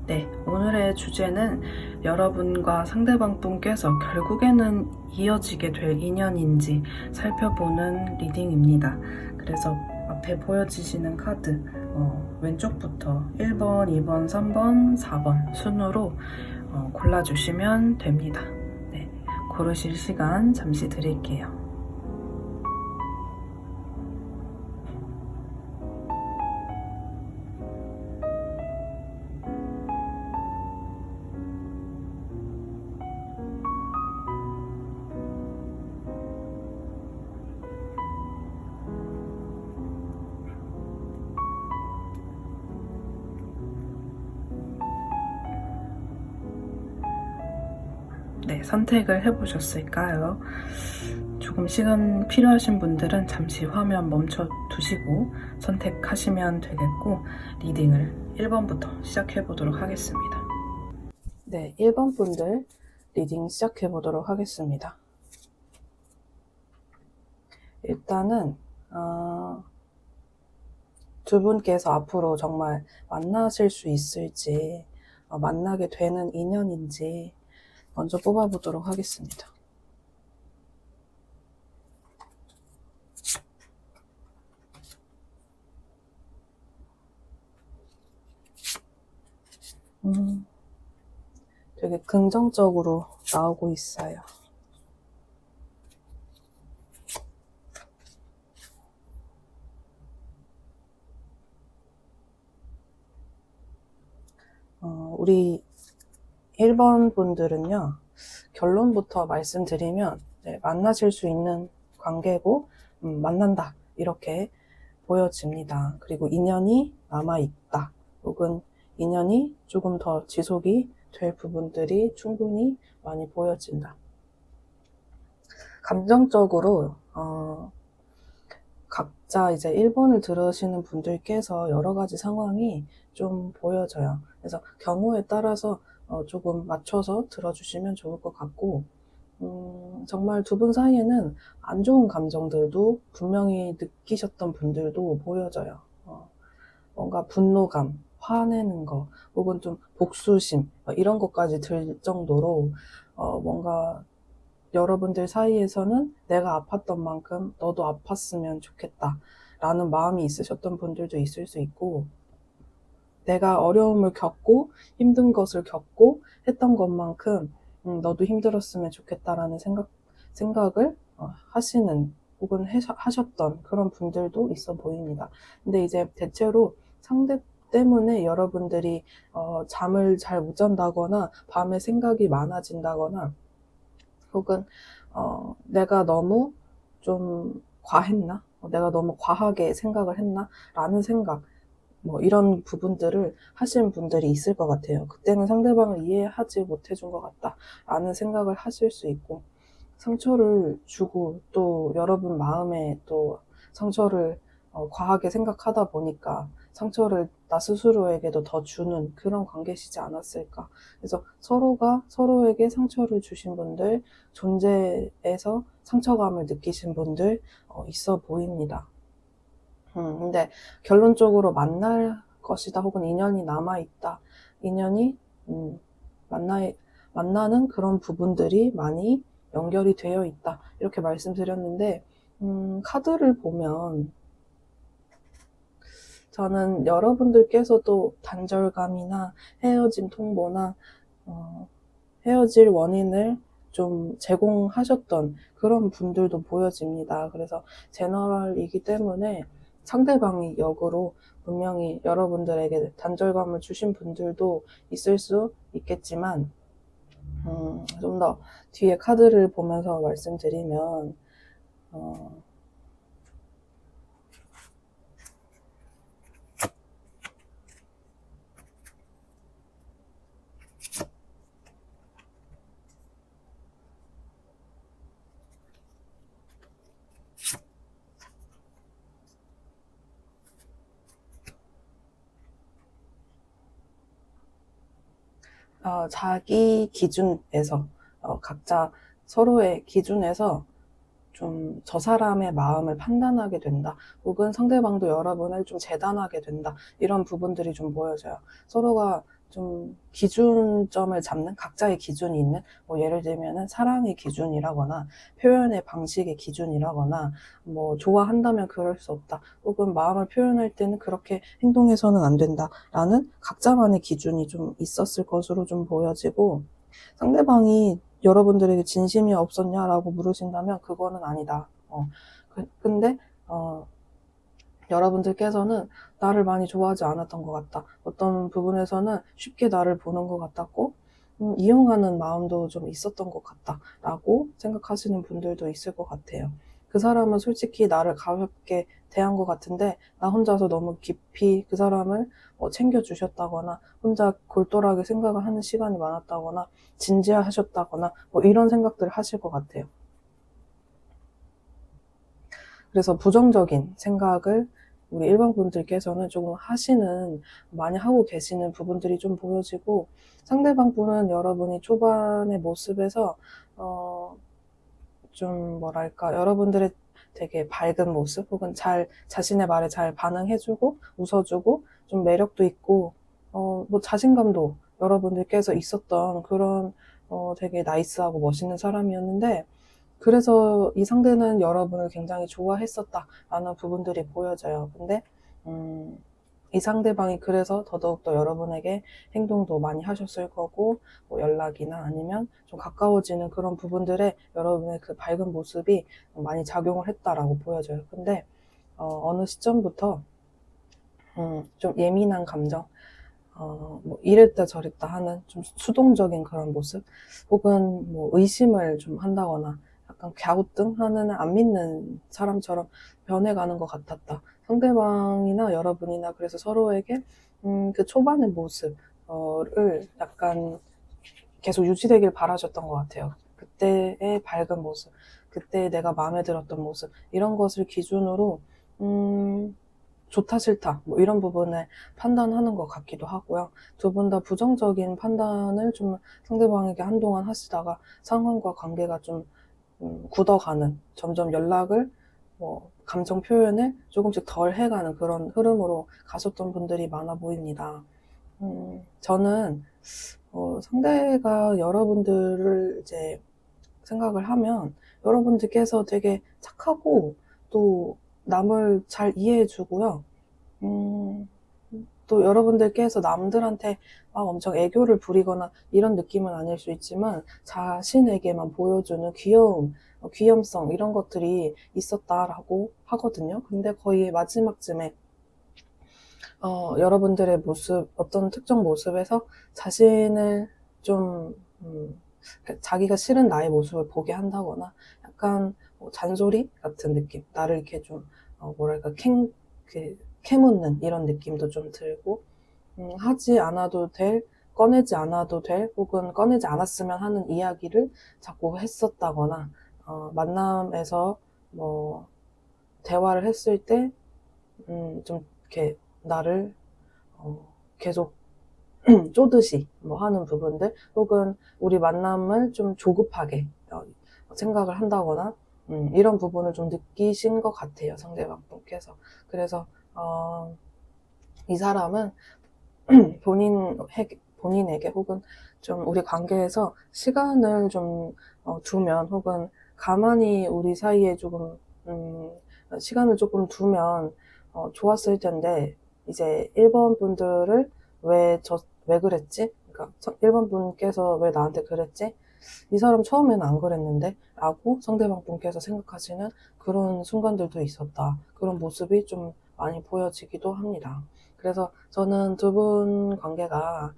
네, 오늘의 주제는 여러분과 상대방 분께서 결국에는 이어지게 될 인연인지 살펴보는 리딩입니다. 그래서 앞에 보여지시는 카드 왼쪽부터 1번, 2번, 3번, 4번 순으로 골라주시면 됩니다. 네, 고르실 시간 잠시 드릴게요. 네, 선택을 해보셨을까요? 조금 시간 필요하신 분들은 잠시 화면 멈춰 두시고 선택하시면 되겠고, 리딩을 1번부터 시작해 보도록 하겠습니다. 네, 1번 분들 리딩 시작해 보도록 하겠습니다. 일단은 두 분께서 앞으로 정말 만나실 수 있을지, 만나게 되는 인연인지 먼저 뽑아보도록 하겠습니다. 되게 긍정적으로 나오고 있어요. 우리 1번 분들은요, 결론부터 말씀드리면 만나실 수 있는 관계고 만난다 이렇게 보여집니다. 그리고 인연이 남아있다, 혹은 인연이 조금 더 지속이 될 부분들이 충분히 많이 보여진다. 감정적으로 각자 이제 1번을 들으시는 분들께서 여러 가지 상황이 좀 보여져요. 그래서 경우에 따라서 조금 맞춰서 들어주시면 좋을 것 같고, 정말 두 분 사이에는 안 좋은 감정들도 분명히 느끼셨던 분들도 보여져요. 뭔가 분노감, 화내는 거, 혹은 좀 복수심, 이런 것까지 들 정도로 뭔가 여러분들 사이에서는 내가 아팠던 만큼 너도 아팠으면 좋겠다 라는 마음이 있으셨던 분들도 있을 수 있고, 내가 어려움을 겪고 힘든 것을 겪고 했던 것만큼 너도 힘들었으면 좋겠다라는 생각을 하시는, 혹은 하셨던 그런 분들도 있어 보입니다. 근데 이제 대체로 상대 때문에 여러분들이 잠을 잘 못 잔다거나 밤에 생각이 많아진다거나, 혹은 내가 너무 좀 과했나? 내가 너무 과하게 생각을 했나? 라는 생각, 이런 부분들을 하시는 분들이 있을 것 같아요. 그때는 상대방을 이해하지 못해준 것 같다 라는 생각을 하실 수 있고, 상처를 주고 또 여러분 마음에 또 상처를 과하게 생각하다 보니까 상처를 나 스스로에게도 더 주는 그런 관계시지 않았을까. 그래서 서로가 서로에게 상처를 주신 분들, 존재에서 상처감을 느끼신 분들 있어 보입니다. 근데 결론적으로 만날 것이다, 혹은 인연이 남아있다, 인연이 만나는 그런 부분들이 많이 연결이 되어 있다, 이렇게 말씀드렸는데, 카드를 보면 저는 여러분들께서도 단절감이나 헤어짐 통보나 헤어질 원인을 좀 제공하셨던 그런 분들도 보여집니다. 그래서 제너럴이기 때문에 상대방이 역으로 분명히 여러분들에게 단절감을 주신 분들도 있을 수 있겠지만, 좀 더 뒤에 카드를 보면서 말씀드리면, 자기 기준에서, 각자 서로의 기준에서 좀 저 사람의 마음을 판단하게 된다, 혹은 상대방도 여러분을 좀 재단하게 된다, 이런 부분들이 좀 보여져요. 서로가 좀 기준점을 잡는 각자의 기준이 있는, 뭐 예를 들면은 사랑의 기준이라거나 표현의 방식의 기준이라거나 뭐 좋아한다면 그럴 수 없다, 혹은 마음을 표현할 때는 그렇게 행동해서는 안 된다 라는 각자만의 기준이 좀 있었을 것으로 좀 보여지고, 상대방이 여러분들에게 진심이 없었냐라고 물으신다면 그거는 아니다. 근데 여러분들께서는 나를 많이 좋아하지 않았던 것 같다, 어떤 부분에서는 쉽게 나를 보는 것 같았고 이용하는 마음도 좀 있었던 것 같다 라고 생각하시는 분들도 있을 것 같아요. 그 사람은 솔직히 나를 가볍게 대한 것 같은데 나 혼자서 너무 깊이 그 사람을 챙겨주셨다거나 혼자 골똘하게 생각을 하는 시간이 많았다거나 진지하셨다거나 뭐 이런 생각들을 하실 것 같아요. 그래서 부정적인 생각을 우리 일반 분들께서는 조금 많이 하고 계시는 부분들이 좀 보여지고, 상대방 분은 여러분이 초반의 모습에서 좀 뭐랄까, 여러분들의 되게 밝은 모습, 혹은 자신의 말에 잘 반응해주고 웃어주고 좀 매력도 있고 뭐 자신감도 여러분들께서 있었던 그런 되게 나이스하고 멋있는 사람이었는데, 그래서 이 상대는 여러분을 굉장히 좋아했었다라는 부분들이 보여져요. 근데 이 상대방이 그래서 더더욱더 여러분에게 행동도 많이 하셨을 거고, 뭐 연락이나 아니면 좀 가까워지는 그런 부분들에 여러분의 그 밝은 모습이 많이 작용을 했다라고 보여져요. 근데 어느 시점부터 좀 예민한 감정, 뭐 이랬다 저랬다 하는 좀 수동적인 그런 모습, 혹은 뭐 의심을 좀 한다거나 약간 갸우뚱하는, 안 믿는 사람처럼 변해가는 것 같았다. 상대방이나 여러분이나 그래서 서로에게 그 초반의 모습을 약간 계속 유지되길 바라셨던 것 같아요. 그때의 밝은 모습, 그때 내가 마음에 들었던 모습, 이런 것을 기준으로 좋다 싫다 뭐 이런 부분을 판단하는 것 같기도 하고요. 두 분 다 부정적인 판단을 좀 상대방에게 한동안 하시다가 상황과 관계가 좀 굳어가는, 점점 연락을 감정 표현을 조금씩 덜 해가는 그런 흐름으로 가셨던 분들이 많아 보입니다. 저는 상대가 여러분들을 이제 생각을 하면 여러분들께서 되게 착하고 또 남을 잘 이해해주고요. 또 여러분들께서 남들한테 막 엄청 애교를 부리거나 이런 느낌은 아닐 수 있지만 자신에게만 보여주는 귀염성 이런 것들이 있었다라고 하거든요. 근데 거의 마지막쯤에 여러분들의 모습, 어떤 특정 모습에서 자신을 좀 자기가 싫은 나의 모습을 보게 한다거나 약간 잔소리 같은 느낌, 나를 이렇게 좀 뭐랄까 캐묻는 이런 느낌도 좀 들고, 하지 않아도 될, 꺼내지 않아도 될, 혹은 꺼내지 않았으면 하는 이야기를 자꾸 했었다거나, 만남에서 뭐 대화를 했을 때 좀 이렇게 나를 계속 쪼듯이 뭐 하는 부분들, 혹은 우리 만남을 좀 조급하게 생각을 한다거나 이런 부분을 좀 느끼신 것 같아요, 상대방 분께서. 그래서 이 사람은 본인에게 혹은 좀 우리 관계에서 시간을 좀 두면, 혹은 가만히 우리 사이에 조금 시간을 조금 두면 좋았을 텐데, 이제 1번 분들을 왜 그랬지? 그러니까 1번 분께서 왜 나한테 그랬지? 이 사람 처음에는 안 그랬는데? 라고 상대방 분께서 생각하시는 그런 순간들도 있었다. 그런 모습이 좀 많이 보여지기도 합니다. 그래서 저는 두 분 관계가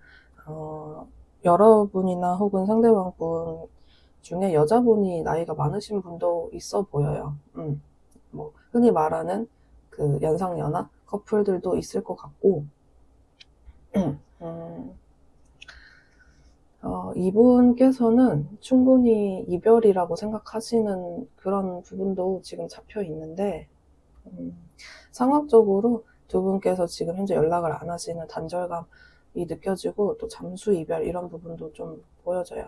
여러분이나 혹은 상대방 분 중에 여자분이 나이가 많으신 분도 있어 보여요. 뭐 흔히 말하는 그 연상연하 커플들도 있을 것 같고, 이분께서는 충분히 이별이라고 생각하시는 그런 부분도 지금 잡혀 있는데, 상황적으로 두 분께서 지금 현재 연락을 안 하시는 단절감이 느껴지고, 또 잠수 이별 이런 부분도 좀 보여져요.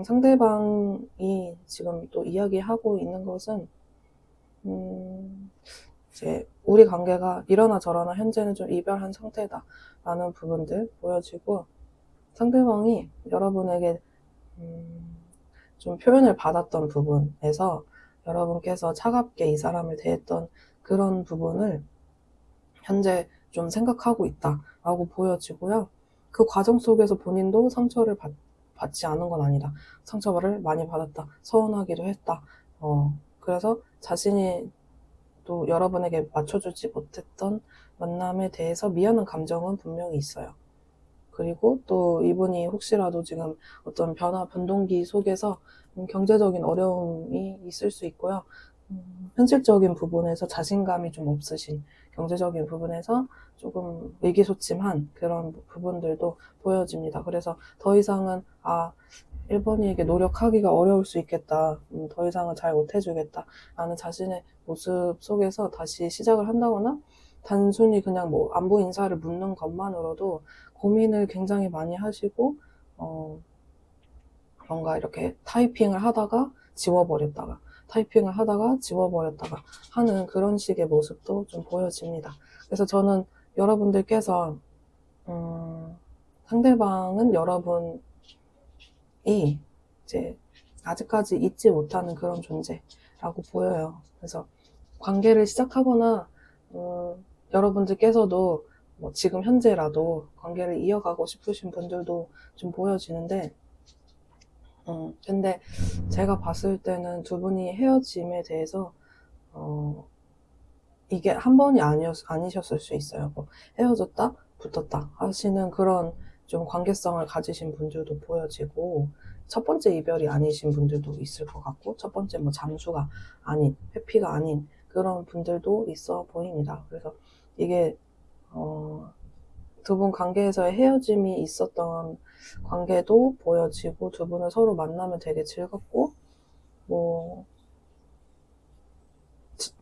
상대방이 지금 또 이야기하고 있는 것은 이제 우리 관계가 이러나 저러나 현재는 좀 이별한 상태다 라는 부분들 보여지고, 상대방이 여러분에게 좀 표현을 받았던 부분에서 여러분께서 차갑게 이 사람을 대했던 그런 부분을 현재 좀 생각하고 있다라고 보여지고요. 그 과정 속에서 본인도 상처를 받지 않은 건 아니다. 상처를 많이 받았다. 서운하기도 했다. 그래서 자신이 또 여러분에게 맞춰주지 못했던 만남에 대해서 미안한 감정은 분명히 있어요. 그리고 또 이분이 혹시라도 지금 어떤 변동기 속에서 경제적인 어려움이 있을 수 있고요. 현실적인 부분에서 자신감이 좀 없으신, 경제적인 부분에서 조금 의기소침한 그런 부분들도 보여집니다. 그래서 더 이상은 1번이에게 노력하기가 어려울 수 있겠다. 더 이상은 잘 못해주겠다. 라는 자신의 모습 속에서 다시 시작을 한다거나, 단순히 그냥 뭐 안부 인사를 묻는 것만으로도 고민을 굉장히 많이 하시고, 뭔가 이렇게 타이핑을 하다가 지워버렸다가 하는 그런 식의 모습도 좀 보여집니다. 그래서 저는 여러분들께서 상대방은 여러분이 이제 아직까지 잊지 못하는 그런 존재라고 보여요. 그래서 관계를 시작하거나 여러분들께서도 뭐 지금 현재라도 관계를 이어가고 싶으신 분들도 좀 보여지는데, 근데 제가 봤을 때는 두 분이 헤어짐에 대해서 이게 한 번이 아니셨을 수 있어요. 뭐 헤어졌다 붙었다 하시는 그런 좀 관계성을 가지신 분들도 보여지고, 첫 번째 이별이 아니신 분들도 있을 것 같고, 첫 번째 뭐 잠수가 아닌, 회피가 아닌 그런 분들도 있어 보입니다. 그래서 이게 두 분 관계에서의 헤어짐이 있었던 관계도 보여지고, 두 분은 서로 만나면 되게 즐겁고,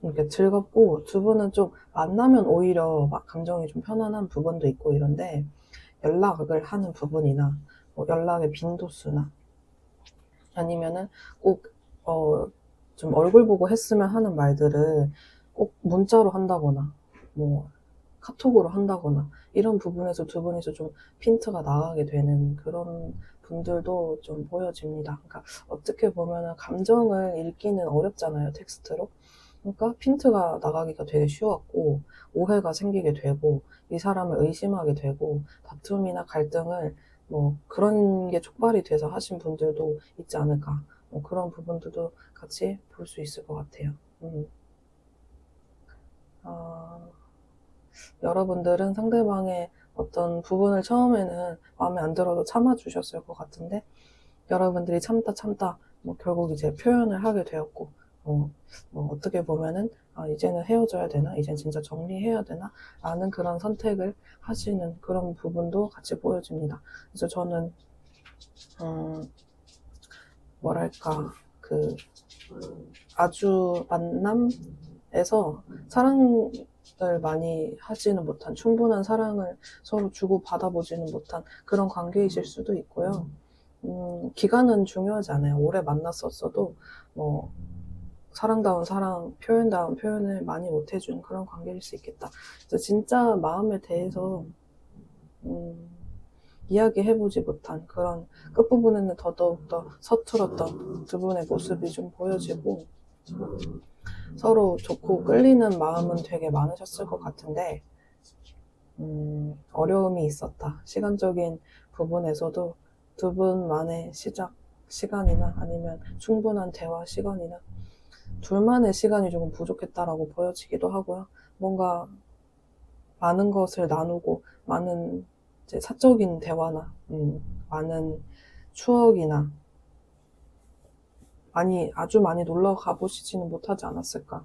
이렇게 즐겁고, 두 분은 좀 만나면 오히려 막 감정이 좀 편안한 부분도 있고 이런데, 연락을 하는 부분이나 뭐 연락의 빈도수나 아니면은 꼭 좀 얼굴 보고 했으면 하는 말들을 꼭 문자로 한다거나 뭐 카톡으로 한다거나 이런 부분에서 두 분이서 좀 핀트가 나가게 되는 그런 분들도 좀 보여집니다. 그러니까 어떻게 보면은 감정을 읽기는 어렵잖아요, 텍스트로. 그러니까 핀트가 나가기가 되게 쉬웠고, 오해가 생기게 되고, 이 사람을 의심하게 되고, 다툼이나 갈등을 뭐 그런 게 촉발이 돼서 하신 분들도 있지 않을까. 뭐 그런 부분들도 같이 볼 수 있을 것 같아요. 여러분들은 상대방의 어떤 부분을 처음에는 마음에 안 들어도 참아주셨을 것 같은데, 여러분들이 참다 뭐 결국 이제 표현을 하게 되었고, 뭐 어떻게 보면은 이제는 헤어져야 되나, 이젠 진짜 정리해야 되나 라는 그런 선택을 하시는 그런 부분도 같이 보여집니다. 그래서 저는 뭐랄까, 아주 만남에서 사랑을 많이 하지는 못한, 충분한 사랑을 서로 주고 받아보지는 못한 그런 관계이실 수도 있고요. 기간은 중요하지 않아요. 오래 만났었어도 뭐 사랑다운 사랑, 표현다운 표현을 많이 못해준 그런 관계일 수 있겠다. 그래서 진짜 마음에 대해서 이야기해보지 못한 그런 끝부분에는 더더욱더 서툴었던 두 분의 모습이 좀 보여지고, 서로 좋고 끌리는 마음은 되게 많으셨을 것 같은데, 어려움이 있었다. 시간적인 부분에서도 두 분만의 시간이나 아니면 충분한 대화 시간이나 둘만의 시간이 조금 부족했다라고 보여지기도 하고요. 뭔가 많은 것을 나누고 많은 이제 사적인 대화나 많은 추억이나 아주 많이 놀러 가보시지는 못하지 않았을까.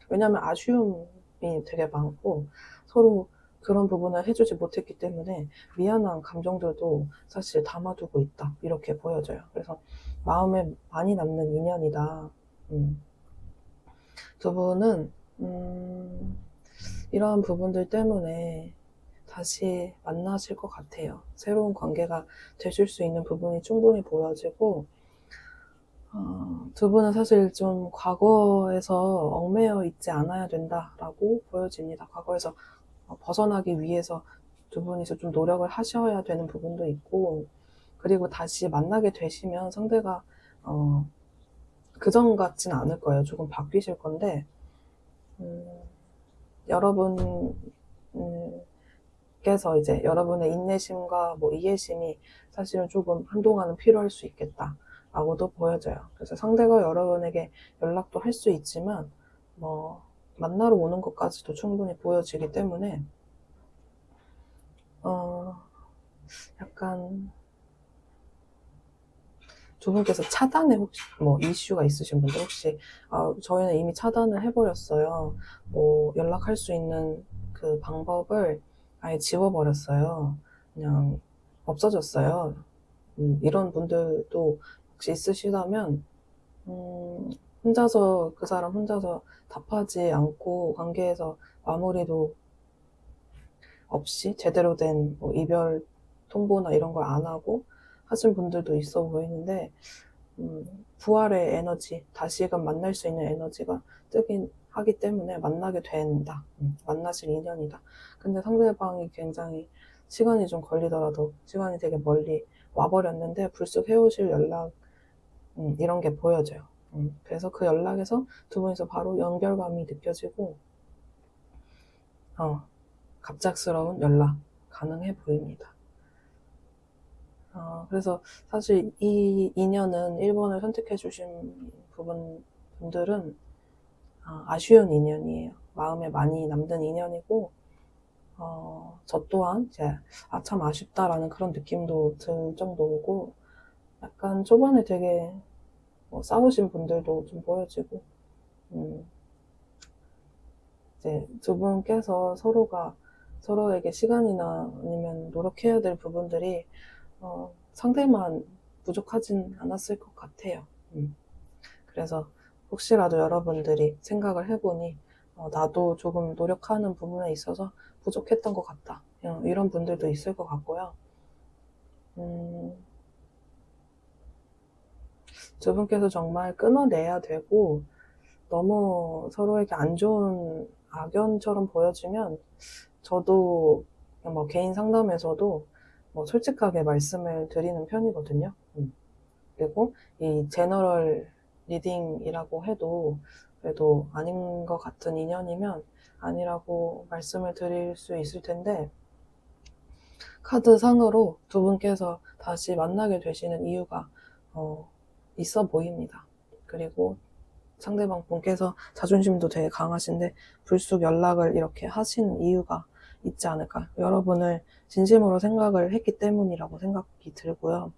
왜냐하면 아쉬움이 되게 많고, 서로 그런 부분을 해주지 못했기 때문에 미안한 감정들도 사실 담아두고 있다, 이렇게 보여져요. 그래서 마음에 많이 남는 인연이다. 두 분은 이러한 부분들 때문에 다시 만나실 것 같아요. 새로운 관계가 되실 수 있는 부분이 충분히 보여지고, 두 분은 사실 좀 과거에서 얽매여 있지 않아야 된다라고 보여집니다. 과거에서 벗어나기 위해서 두 분이서 좀 노력을 하셔야 되는 부분도 있고, 그리고 다시 만나게 되시면 상대가 그전 같진 않을 거예요. 조금 바뀌실 건데, 여러분께서 이제 여러분의 인내심과 뭐 이해심이 사실은 조금 한동안은 필요할 수 있겠다라고도 보여져요. 그래서 상대가 여러분에게 연락도 할 수 있지만 뭐 만나러 오는 것까지도 충분히 보여지기 때문에 약간 두 분께서 차단에 혹시 뭐 이슈가 있으신 분들, 혹시 저희는 이미 차단을 해버렸어요. 뭐 연락할 수 있는 그 방법을 아예 지워버렸어요. 그냥 없어졌어요. 이런 분들도 혹시 있으시다면 혼자서, 그 사람 혼자서 답하지 않고 관계에서 마무리도 없이 제대로 된 뭐 이별 통보나 이런 걸 안 하고 하신 분들도 있어 보이는데, 부활의 에너지, 다시금 만날 수 있는 에너지가 뜨긴 하기 때문에 만나게 된다. 만나실 인연이다. 근데 상대방이 굉장히 시간이 좀 걸리더라도 시간이 되게 멀리 와버렸는데 불쑥 해오실 연락, 이런 게 보여져요. 그래서 그 연락에서 두 분이서 바로 연결감이 느껴지고 갑작스러운 연락 가능해 보입니다. 그래서 사실 이 인연은 1번을 선택해 주신 분들은 아쉬운 인연이에요. 마음에 많이 남는 인연이고, 저 또한 이제 참 아쉽다라는 그런 느낌도 들 정도고, 약간 초반에 되게 뭐 싸우신 분들도 좀 보여지고, 이제 두 분께서 서로에게 시간이나 아니면 노력해야 될 부분들이 상대만 부족하진 않았을 것 같아요. 그래서 혹시라도 여러분들이 생각을 해보니 나도 조금 노력하는 부분에 있어서 부족했던 것 같다, 이런 분들도 있을 것 같고요. 두 분께서 정말 끊어내야 되고, 너무 서로에게 안 좋은 악연처럼 보여지면 저도 뭐 개인 상담에서도 뭐 솔직하게 말씀을 드리는 편이거든요. 그리고 이 제너럴 리딩이라고 해도 그래도 아닌 것 같은 인연이면 아니라고 말씀을 드릴 수 있을 텐데, 카드상으로 두 분께서 다시 만나게 되시는 이유가 있어 보입니다. 그리고 상대방 분께서 자존심도 되게 강하신데 불쑥 연락을 이렇게 하시는 이유가 있지 않을까. 여러분을 진심으로 생각을 했기 때문이라고 생각이 들고요.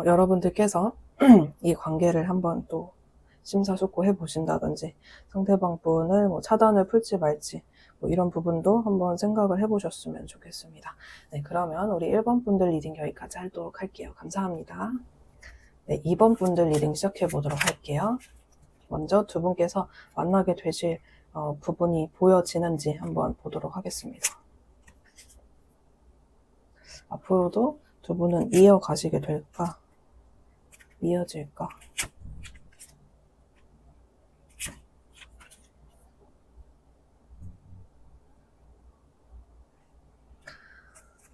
여러분들께서 이 관계를 한번 또 심사숙고해 보신다든지, 상대방 분을 뭐 차단을 풀지 말지, 뭐 이런 부분도 한번 생각을 해보셨으면 좋겠습니다. 네, 그러면 우리 1번 분들 리딩 여기까지 하도록 할게요. 감사합니다. 네, 2번 분들 리딩 시작해 보도록 할게요. 먼저 두 분께서 만나게 되실 부분이 보여지는지 한번 보도록 하겠습니다. 앞으로도 두 분은 이어가시게 될까? 이어질까?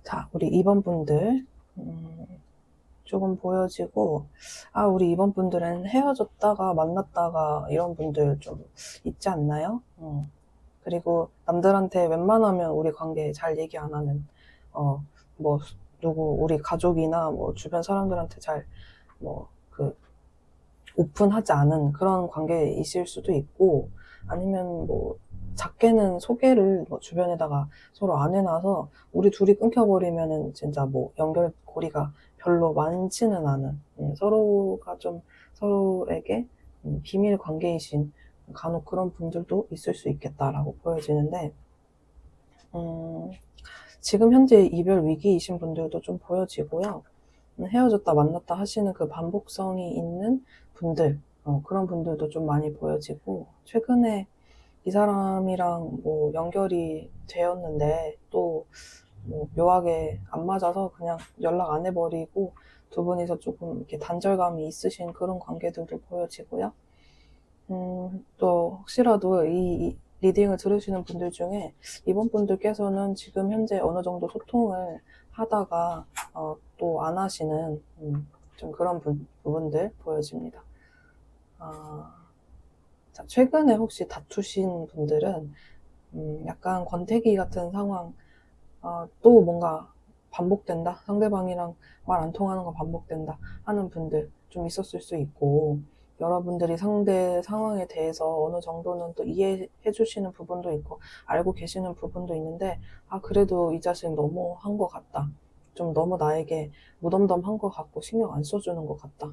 자, 우리 2번 분들 조금 보여지고, 우리 2번 분들은 헤어졌다가 만났다가 이런 분들 좀 있지 않나요? 그리고 남들한테 웬만하면 우리 관계 잘 얘기 안 하는, 뭐 우리 가족이나 뭐 주변 사람들한테 잘 오픈하지 않은 그런 관계이실 수도 있고, 아니면 뭐 작게는 소개를 뭐 주변에다가 서로 안 해놔서 우리 둘이 끊겨버리면은 진짜 뭐 연결고리가 별로 많지는 않은, 서로가 좀 서로에게 비밀 관계이신 간혹 그런 분들도 있을 수 있겠다라고 보여지는데, 지금 현재 이별 위기이신 분들도 좀 보여지고요. 헤어졌다 만났다 하시는 그 반복성이 있는 분들, 그런 분들도 좀 많이 보여지고, 최근에 이 사람이랑 뭐 연결이 되었는데 또 뭐 묘하게 안 맞아서 그냥 연락 안 해버리고 두 분이서 조금 이렇게 단절감이 있으신 그런 관계들도 보여지고요. 또 혹시라도 이 리딩을 들으시는 분들 중에 이번 분들께서는 지금 현재 어느 정도 소통을 하다가 또 안 하시는 좀 그런 부분들 보여집니다. 자, 최근에 혹시 다투신 분들은 약간 권태기 같은 상황, 또 뭔가 반복된다, 상대방이랑 말 안 통하는 거 반복된다 하는 분들 좀 있었을 수 있고, 여러분들이 상대 상황에 대해서 어느 정도는 또 이해해 주시는 부분도 있고 알고 계시는 부분도 있는데, 그래도 이 자식 너무 한 것 같다, 좀 너무 나에게 무덤덤한 것 같고 신경 안 써주는 것 같다,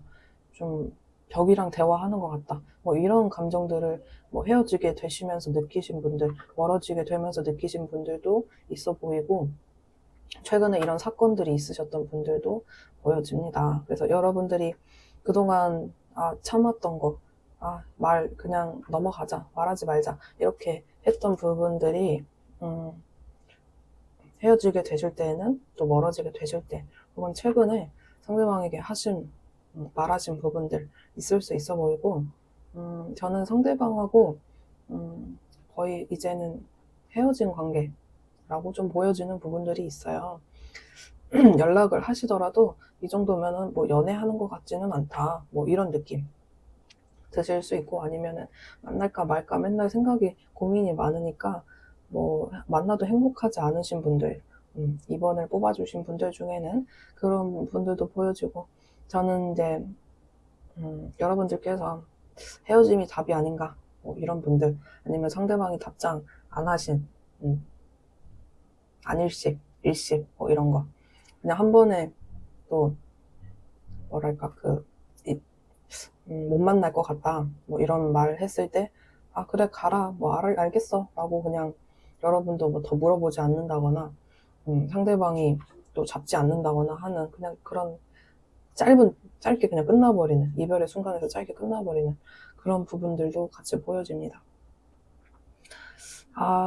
좀 벽이랑 대화하는 것 같다, 뭐 이런 감정들을 뭐 헤어지게 되시면서 느끼신 분들, 멀어지게 되면서 느끼신 분들도 있어 보이고, 최근에 이런 사건들이 있으셨던 분들도 보여집니다. 그래서 여러분들이 그동안 참았던 거, 말 그냥 넘어가자, 말하지 말자 이렇게 했던 부분들이 헤어지게 되실 때에는, 또 멀어지게 되실 때, 혹은 최근에 상대방에게 말하신 부분들 있을 수 있어 보이고, 저는 상대방하고 거의 이제는 헤어진 관계라고 좀 보여지는 부분들이 있어요. 연락을 하시더라도 이 정도면은 뭐 연애하는 것 같지는 않다, 뭐 이런 느낌 드실 수 있고, 아니면은 만날까 말까 맨날 생각이 고민이 많으니까 뭐 만나도 행복하지 않으신 분들, 2번을 뽑아주신 분들 중에는 그런 분들도 보여지고, 저는 이제 여러분들께서 헤어짐이 답이 아닌가, 뭐 이런 분들, 아니면 상대방이 답장 안 하신 안일식, 일식 뭐 이런 거, 그냥 한 번에 또 뭐랄까 못 만날 것 같다, 뭐 이런 말 했을 때 그래 가라, 뭐 알겠어 라고 그냥 여러분도 뭐 더 물어보지 않는다거나 상대방이 또 잡지 않는다거나 하는, 그냥 그런 짧게 그냥 끝나버리는, 이별의 순간에서 짧게 끝나버리는 그런 부분들도 같이 보여집니다.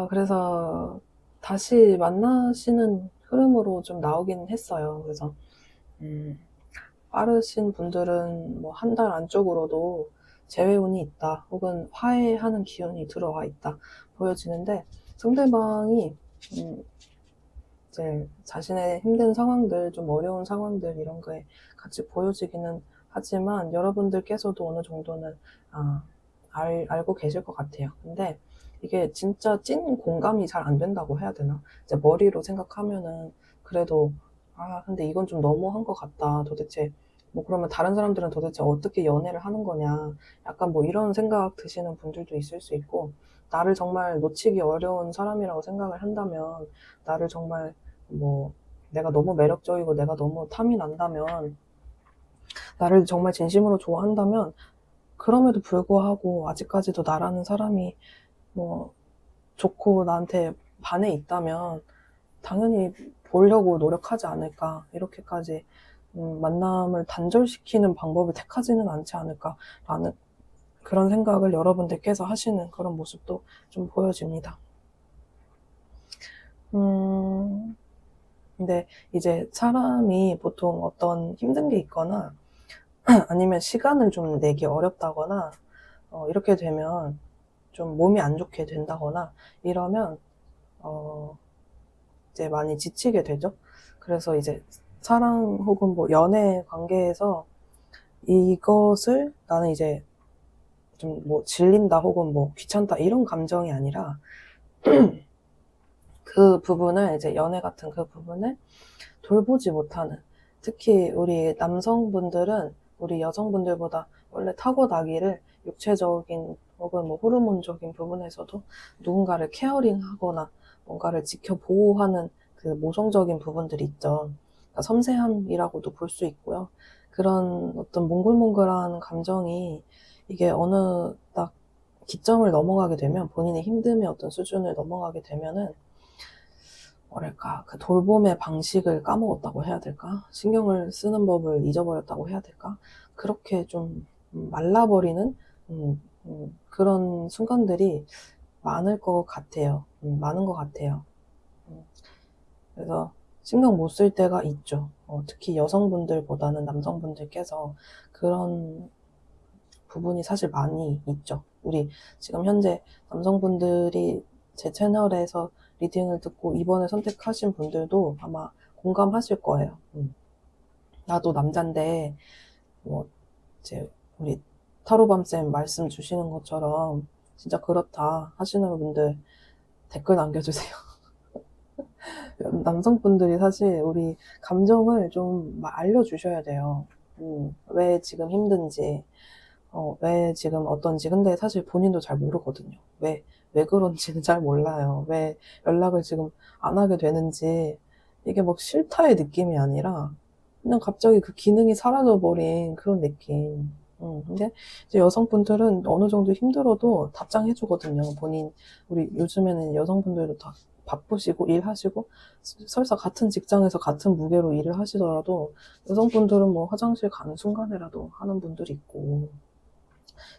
그래서 다시 만나시는 흐름으로 좀 나오긴 했어요. 그래서 빠르신 분들은 뭐 한 달 안쪽으로도 재회운이 있다, 혹은 화해하는 기운이 들어와 있다 보여지는데, 상대방이 이제 자신의 힘든 상황들, 좀 어려운 상황들 이런 거에 같이 보여지기는 하지만, 여러분들께서도 어느 정도는 알고 계실 것 같아요. 근데 이게 진짜 찐 공감이 잘 안 된다고 해야 되나? 이제 머리로 생각하면은 그래도 근데 이건 좀 너무한 것 같다, 도대체 뭐 그러면 다른 사람들은 도대체 어떻게 연애를 하는 거냐, 약간 뭐 이런 생각 드시는 분들도 있을 수 있고, 나를 정말 놓치기 어려운 사람이라고 생각을 한다면, 나를 정말 뭐 내가 너무 매력적이고 내가 너무 탐이 난다면, 나를 정말 진심으로 좋아한다면, 그럼에도 불구하고 아직까지도 나라는 사람이 뭐 좋고 나한테 반해 있다면 당연히 보려고 노력하지 않을까, 이렇게까지 만남을 단절시키는 방법을 택하지는 않지 않을까라는 그런 생각을 여러분들께서 하시는 그런 모습도 좀 보여집니다. 근데 이제 사람이 보통 어떤 힘든 게 있거나 아니면 시간을 좀 내기 어렵다거나 이렇게 되면 좀 몸이 안 좋게 된다거나 이러면 이제 많이 지치게 되죠. 그래서 이제 사랑 혹은 뭐 연애 관계에서 이것을 나는 이제 좀 뭐 질린다 혹은 뭐 귀찮다 이런 감정이 아니라, 그 부분을 이제 연애 같은 그 부분을 돌보지 못하는, 특히 우리 남성분들은 우리 여성분들보다 원래 타고나기를 육체적인 혹은 뭐 호르몬적인 부분에서도 누군가를 케어링하거나 뭔가를 지켜 보호하는 그 모성적인 부분들이 있죠. 그러니까 섬세함이라고도 볼 수 있고요. 그런 어떤 몽글몽글한 감정이, 이게 어느 딱 기점을 넘어가게 되면, 본인의 힘듦의 어떤 수준을 넘어가게 되면은 뭐랄까, 그 돌봄의 방식을 까먹었다고 해야 될까? 신경을 쓰는 법을 잊어버렸다고 해야 될까? 그렇게 좀 말라버리는 그런 순간들이 많을 것 같아요. 많은 것 같아요. 그래서 신경 못 쓸 때가 있죠. 특히 여성분들보다는 남성분들께서 그런 부분이 사실 많이 있죠. 우리 지금 현재 남성분들이 제 채널에서 리딩을 듣고 이번에 선택하신 분들도 아마 공감하실 거예요. 나도 남잔데 뭐 이제 우리 타로밤쌤 말씀 주시는 것처럼 진짜 그렇다 하시는 분들 댓글 남겨주세요. 남성분들이 사실 우리 감정을 좀 알려주셔야 돼요. 왜 지금 힘든지, 왜 지금 어떤지. 근데 사실 본인도 잘 모르거든요. 왜 그런지는 잘 몰라요. 왜 연락을 지금 안 하게 되는지. 이게 막 싫다의 느낌이 아니라 그냥 갑자기 그 기능이 사라져버린 그런 느낌. 근데 이제 여성분들은 어느 정도 힘들어도 답장해주거든요. 우리 요즘에는 여성분들도 다 바쁘시고 일하시고 설사 같은 직장에서 같은 무게로 일을 하시더라도 여성분들은 뭐 화장실 가는 순간에라도 하는 분들이 있고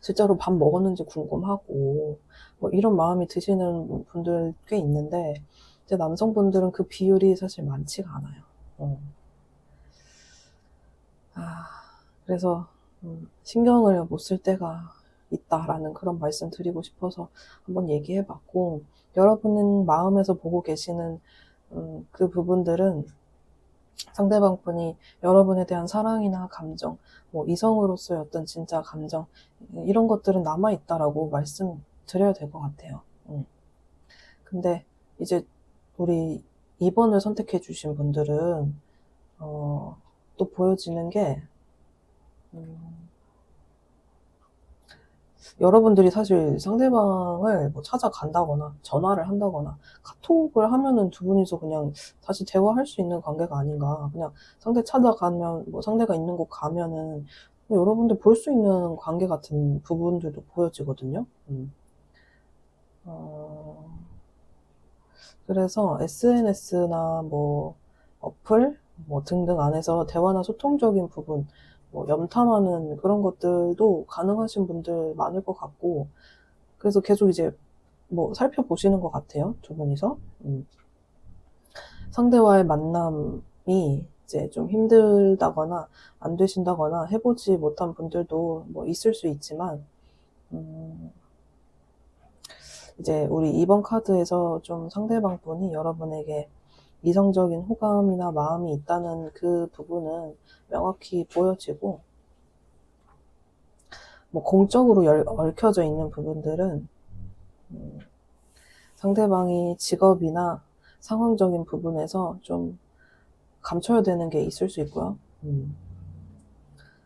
실제로 밥 먹었는지 궁금하고 뭐 이런 마음이 드시는 분들 꽤 있는데 이제 남성분들은 그 비율이 사실 많지가 않아요. 그래서 신경을 못 쓸 때가 있다라는 그런 말씀 드리고 싶어서 한번 얘기해봤고, 여러분은 마음에서 보고 계시는 그 부분들은 상대방 분이 여러분에 대한 사랑이나 감정, 뭐 이성으로서의 어떤 진짜 감정, 이런 것들은 남아있다라고 말씀드려야 될 것 같아요. 근데 이제 우리 2번을 선택해 주신 분들은 또 보여지는 게 여러분들이 사실 상대방을 뭐 찾아간다거나 전화를 한다거나 카톡을 하면은 두 분이서 그냥 다시 대화할 수 있는 관계가 아닌가. 그냥 상대 찾아가면 뭐 상대가 있는 곳 가면은 여러분들 볼 수 있는 관계 같은 부분들도 보여지거든요. 그래서 SNS나 뭐 어플 뭐 등등 안에서 대화나 소통적인 부분 뭐 염탐하는 그런 것들도 가능하신 분들 많을 것 같고, 그래서 계속 이제 뭐 살펴보시는 것 같아요, 두 분이서. 상대와의 만남이 이제 좀 힘들다거나 안 되신다거나 해보지 못한 분들도 뭐 있을 수 있지만, 이제 우리 2번 카드에서 좀 상대방 분이 여러분에게 이성적인 호감이나 마음이 있다는 그 부분은 명확히 보여지고, 뭐 공적으로 얽혀져 있는 부분들은 상대방이 직업이나 상황적인 부분에서 좀 감춰야 되는 게 있을 수 있고요.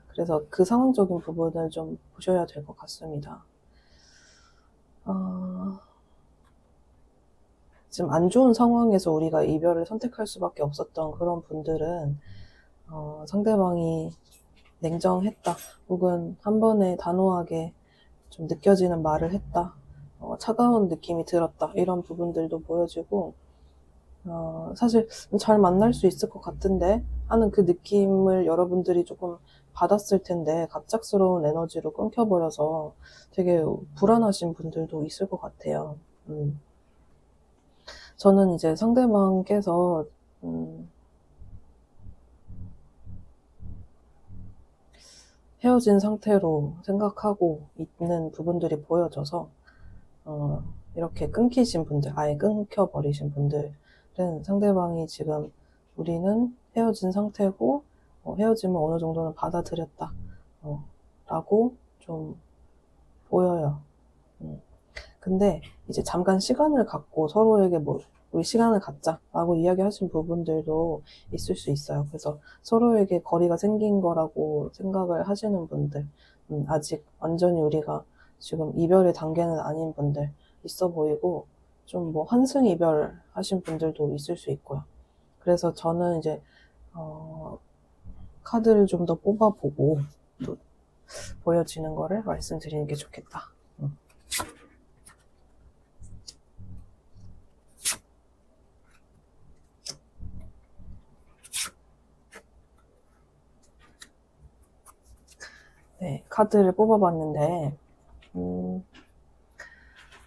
그래서 그 상황적인 부분을 좀 보셔야 될 것 같습니다. 지금 안 좋은 상황에서 우리가 이별을 선택할 수밖에 없었던 그런 분들은 상대방이 냉정했다, 혹은 한 번에 단호하게 좀 느껴지는 말을 했다, 차가운 느낌이 들었다, 이런 부분들도 보여지고, 사실 잘 만날 수 있을 것 같은데 하는 그 느낌을 여러분들이 조금 받았을 텐데 갑작스러운 에너지로 끊겨버려서 되게 불안하신 분들도 있을 것 같아요. 저는 이제 상대방께서 헤어진 상태로 생각하고 있는 부분들이 보여져서 이렇게 끊기신 분들, 아예 끊겨버리신 분들은 상대방이 지금 우리는 헤어진 상태고 헤어짐을 어느 정도는 받아들였다 라고 좀 보여요. 근데 이제 잠깐 시간을 갖고 서로에게 뭐 우리 시간을 갖자라고 이야기하신 부분들도 있을 수 있어요. 그래서 서로에게 거리가 생긴 거라고 생각을 하시는 분들, 아직 완전히 우리가 지금 이별의 단계는 아닌 분들 있어 보이고, 좀 뭐 환승 이별 하신 분들도 있을 수 있고요. 그래서 저는 이제 카드를 좀 더 뽑아보고 또 보여지는 거를 말씀드리는 게 좋겠다. 네, 카드를 뽑아봤는데,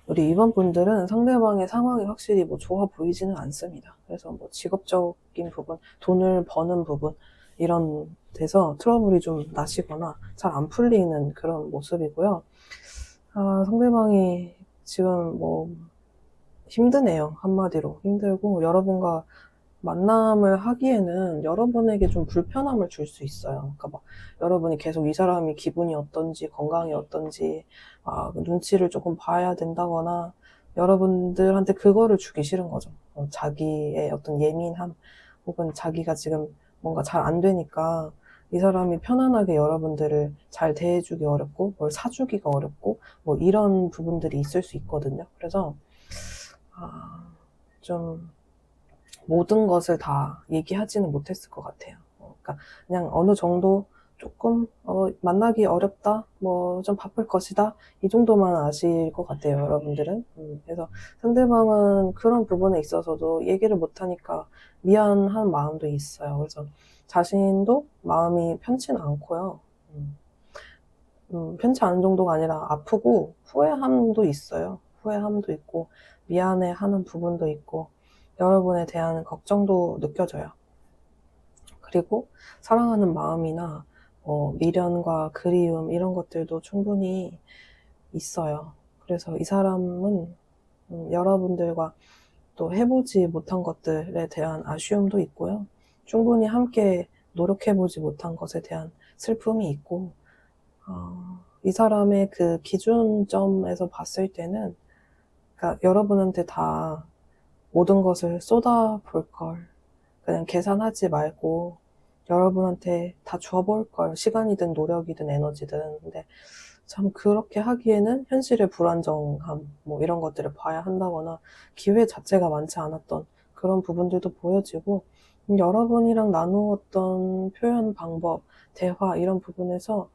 우리 우리 2번 분들은 상대방의 상황이 확실히 뭐 좋아 보이지는 않습니다. 그래서 뭐 직업적인 부분, 돈을 버는 부분, 이런 데서 트러블이 좀 나시거나 잘 안 풀리는 그런 모습이고요. 상대방이 지금 뭐 힘드네요. 한마디로 힘들고, 여러분과 만남을 하기에는 여러분에게 좀 불편함을 줄 수 있어요. 그러니까 막 여러분이 계속 이 사람이 기분이 어떤지, 건강이 어떤지 눈치를 조금 봐야 된다거나, 여러분들한테 그거를 주기 싫은 거죠. 자기의 어떤 예민함, 혹은 자기가 지금 뭔가 잘 안 되니까 이 사람이 편안하게 여러분들을 잘 대해주기 어렵고, 뭘 사주기가 어렵고, 뭐 이런 부분들이 있을 수 있거든요. 그래서 좀 모든 것을 다 얘기하지는 못했을 것 같아요. 그러니까 그냥 어느 정도 조금 만나기 어렵다, 뭐 좀 바쁠 것이다, 이 정도만 아실 것 같아요, 여러분들은. 그래서 상대방은 그런 부분에 있어서도 얘기를 못하니까 미안한 마음도 있어요. 그래서 자신도 마음이 편치는 않고요. 편치 않은 정도가 아니라 아프고 후회함도 있어요. 후회함도 있고 미안해하는 부분도 있고 여러분에 대한 걱정도 느껴져요. 그리고 사랑하는 마음이나 미련과 그리움, 이런 것들도 충분히 있어요. 그래서 이 사람은 여러분들과 또 해보지 못한 것들에 대한 아쉬움도 있고요. 충분히 함께 노력해보지 못한 것에 대한 슬픔이 있고, 이 사람의 그 기준점에서 봤을 때는, 그러니까 여러분한테 다 모든 것을 쏟아볼 걸, 그냥 계산하지 말고 여러분한테 다 줘볼 걸, 시간이든 노력이든 에너지든. 근데 참 그렇게 하기에는 현실의 불안정함, 뭐 이런 것들을 봐야 한다거나 기회 자체가 많지 않았던 그런 부분들도 보여지고, 여러분이랑 나누었던 표현 방법, 대화, 이런 부분에서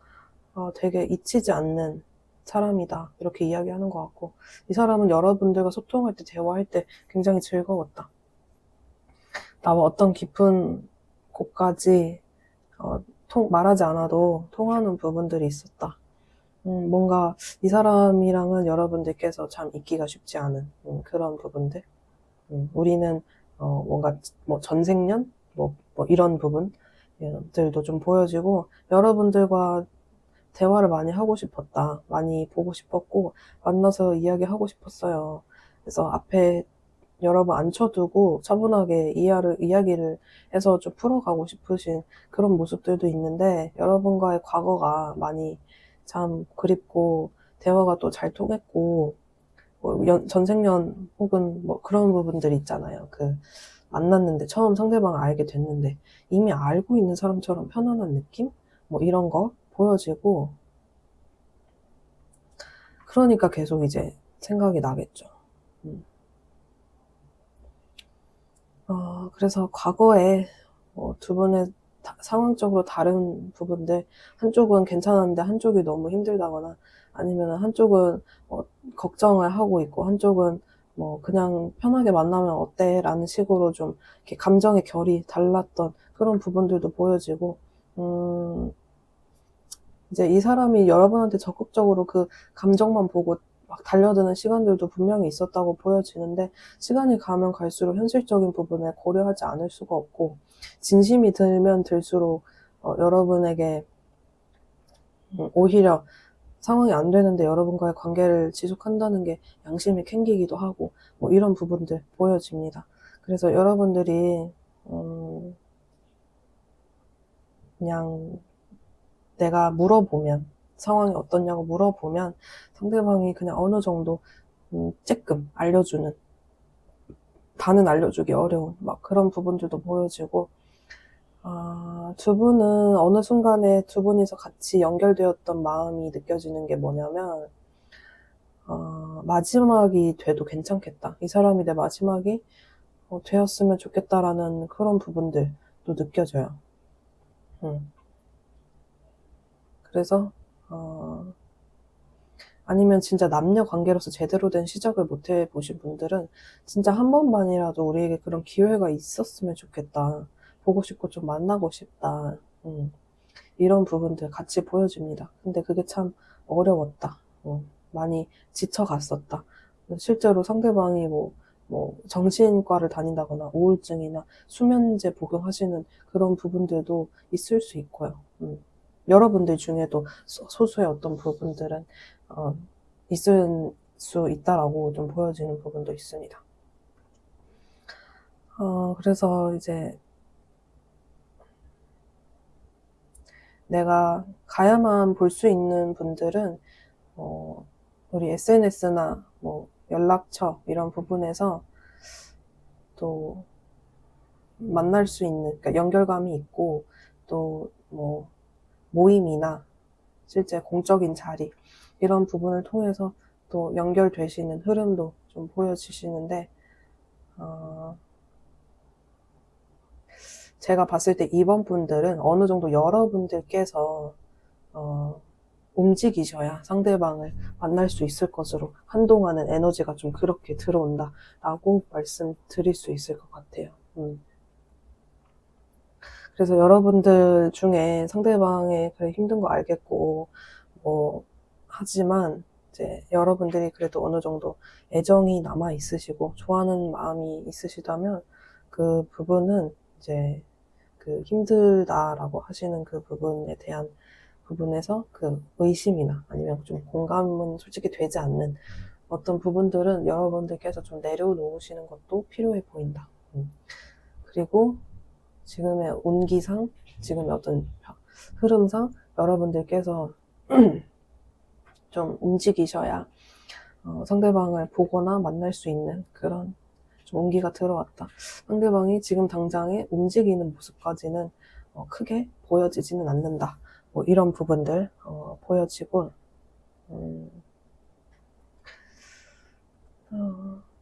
되게 잊히지 않는 사람이다, 이렇게 이야기하는 것 같고, 이 사람은 여러분들과 소통할 때, 대화할 때 굉장히 즐거웠다. 나와 어떤 깊은 곳까지 말하지 않아도 통하는 부분들이 있었다. 뭔가 이 사람이랑은 여러분들께서 참 있기가 쉽지 않은 그런 부분들. 우리는 뭔가 뭐 전생년? 뭐 이런 부분들도 좀 보여지고, 여러분들과 대화를 많이 하고 싶었다. 많이 보고 싶었고, 만나서 이야기하고 싶었어요. 그래서 앞에 여러분 앉혀두고 차분하게 이야기를 해서 좀 풀어가고 싶으신 그런 모습들도 있는데, 여러분과의 과거가 많이 참 그립고, 대화가 또 잘 통했고, 뭐 전생년 혹은 뭐 그런 부분들이 있잖아요. 만났는데, 처음 상대방을 알게 됐는데 이미 알고 있는 사람처럼 편안한 느낌? 뭐 이런 거 보여지고, 그러니까 계속 이제 생각이 나겠죠. 그래서 과거에 두 분의 상황적으로 다른 부분들, 한쪽은 괜찮았는데 한쪽이 너무 힘들다거나, 아니면 한쪽은 걱정을 하고 있고 한쪽은 뭐 그냥 편하게 만나면 어때? 라는 식으로 좀 이렇게 감정의 결이 달랐던 그런 부분들도 보여지고, 이제 이 사람이 여러분한테 적극적으로 그 감정만 보고 막 달려드는 시간들도 분명히 있었다고 보여지는데, 시간이 가면 갈수록 현실적인 부분에 고려하지 않을 수가 없고, 진심이 들면 들수록 여러분에게 오히려 상황이 안 되는데 여러분과의 관계를 지속한다는 게 양심이 캥기기도 하고, 뭐 이런 부분들 보여집니다. 그래서 여러분들이 그냥 내가 물어보면, 상황이 어떻냐고 물어보면 상대방이 그냥 어느 정도 쬐끔 알려주는, 다는 알려주기 어려운 막 그런 부분들도 보여지고, 두 분은 어느 순간에 두 분이서 같이 연결되었던 마음이 느껴지는 게 뭐냐면, 마지막이 돼도 괜찮겠다, 이 사람이 내 마지막이 되었으면 좋겠다라는 그런 부분들도 느껴져요. 그래서 아니면 진짜 남녀 관계로서 제대로 된 시작을 못 해보신 분들은 진짜 한 번만이라도 우리에게 그런 기회가 있었으면 좋겠다, 보고 싶고 좀 만나고 싶다, 이런 부분들 같이 보여집니다. 근데 그게 참 어려웠다, 많이 지쳐갔었다. 실제로 상대방이 뭐 정신과를 다닌다거나 우울증이나 수면제 복용하시는 그런 부분들도 있을 수 있고요. 여러분들 중에도 소수의 어떤 부분들은 있을 수 있다라고 좀 보여지는 부분도 있습니다. 그래서 이제 내가 가야만 볼 수 있는 분들은 우리 SNS나 뭐 연락처 이런 부분에서 또 만날 수 있는, 그러니까 연결감이 있고, 또 뭐 모임이나 실제 공적인 자리 이런 부분을 통해서 또 연결되시는 흐름도 좀 보여지시는데, 제가 봤을 때 이번 분들은 어느 정도 여러분들께서 움직이셔야 상대방을 만날 수 있을 것으로 한동안은 에너지가 좀 그렇게 들어온다 라고 말씀드릴 수 있을 것 같아요. 그래서 여러분들 중에 상대방의 그래 힘든 거 알겠고 뭐 하지만 이제 여러분들이 그래도 어느 정도 애정이 남아 있으시고 좋아하는 마음이 있으시다면 그 부분은 이제 그 힘들다라고 하시는 그 부분에 대한 부분에서 그 의심이나 아니면 좀 공감은 솔직히 되지 않는 어떤 부분들은 여러분들께서 좀 내려놓으시는 것도 필요해 보인다. 그리고 지금의 온기상, 지금의 어떤 흐름상 여러분들께서 좀 움직이셔야 상대방을 보거나 만날 수 있는 그런 좀 온기가 들어왔다. 상대방이 지금 당장에 움직이는 모습까지는 크게 보여지지는 않는다. 뭐 이런 부분들 보여지고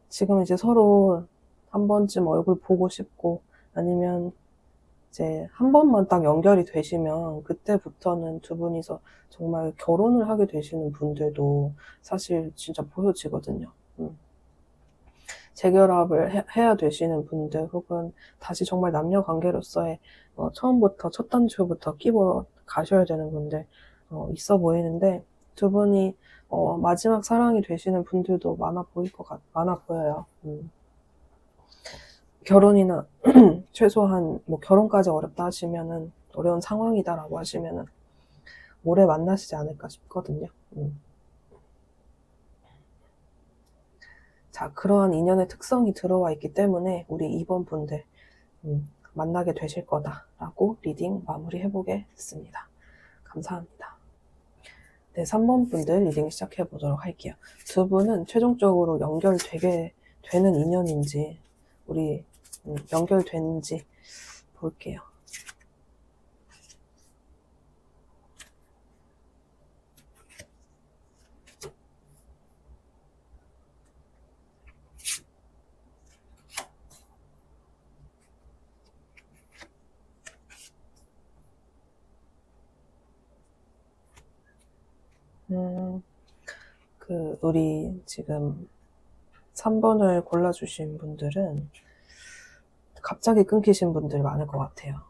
지금 이제 서로 한 번쯤 얼굴 보고 싶고 아니면 이제 한 번만 딱 연결이 되시면 그때부터는 두 분이서 정말 결혼을 하게 되시는 분들도 사실 진짜 보여지거든요. 재결합을 해야 되시는 분들 혹은 다시 정말 남녀 관계로서의 처음부터 첫 단추부터 끼워 가셔야 되는 분들 있어 보이는데 두 분이 마지막 사랑이 되시는 분들도 많아 보여요. 결혼이나 최소한 뭐 결혼까지 어렵다 하시면은 어려운 상황이다라고 하시면은 오래 만나시지 않을까 싶거든요. 자, 그러한 인연의 특성이 들어와 있기 때문에 우리 2번 분들 만나게 되실 거다라고 리딩 마무리해 보겠습니다. 감사합니다. 네, 3번 분들 리딩 시작해 보도록 할게요. 두 분은 최종적으로 연결되게 되는 인연인지 우리 연결되는지 볼게요. 우리 지금 3번을 골라주신 분들은 갑자기 끊기신 분들 많을 것 같아요.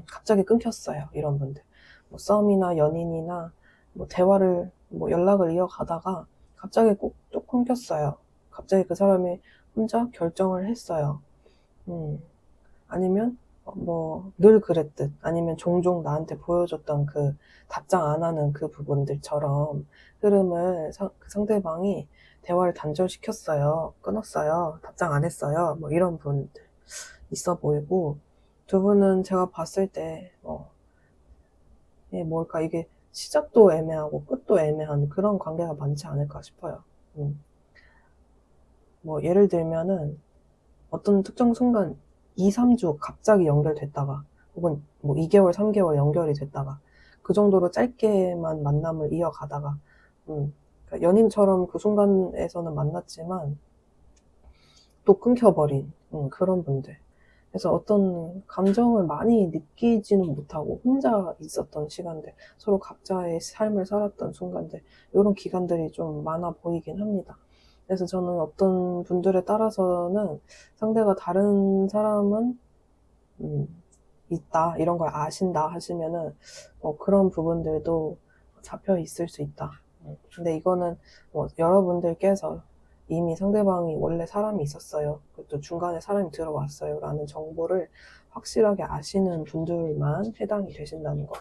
갑자기 끊겼어요. 이런 분들. 뭐 썸이나 연인이나 뭐 대화를, 뭐 연락을 이어가다가 갑자기 뚝 끊겼어요. 갑자기 그 사람이 혼자 결정을 했어요. 아니면 뭐 늘 그랬듯 아니면 종종 나한테 보여줬던 그 답장 안 하는 그 부분들처럼 흐름을 그 상대방이 대화를 단절시켰어요. 끊었어요. 답장 안 했어요. 뭐 이런 분들 있어 보이고 두 분은 제가 봤을 때 뭘까 이게 시작도 애매하고 끝도 애매한 그런 관계가 많지 않을까 싶어요. 뭐 예를 들면은 어떤 특정 순간 2, 3주 갑자기 연결됐다가 혹은 뭐 2개월, 3개월 연결이 됐다가 그 정도로 짧게만 만남을 이어가다가 그러니까 연인처럼 그 순간에서는 만났지만 또 끊겨버린 그런 분들. 그래서 어떤 감정을 많이 느끼지는 못하고 혼자 있었던 시간들, 서로 각자의 삶을 살았던 순간들, 이런 기간들이 좀 많아 보이긴 합니다. 그래서 저는 어떤 분들에 따라서는 상대가 다른 사람은 있다, 이런 걸 아신다 하시면은 그런 부분들도 잡혀 있을 수 있다. 근데 이거는 여러분들께서 이미 상대방이 원래 사람이 있었어요. 또 중간에 사람이 들어왔어요. 라는 정보를 확실하게 아시는 분들만 해당이 되신다는 거.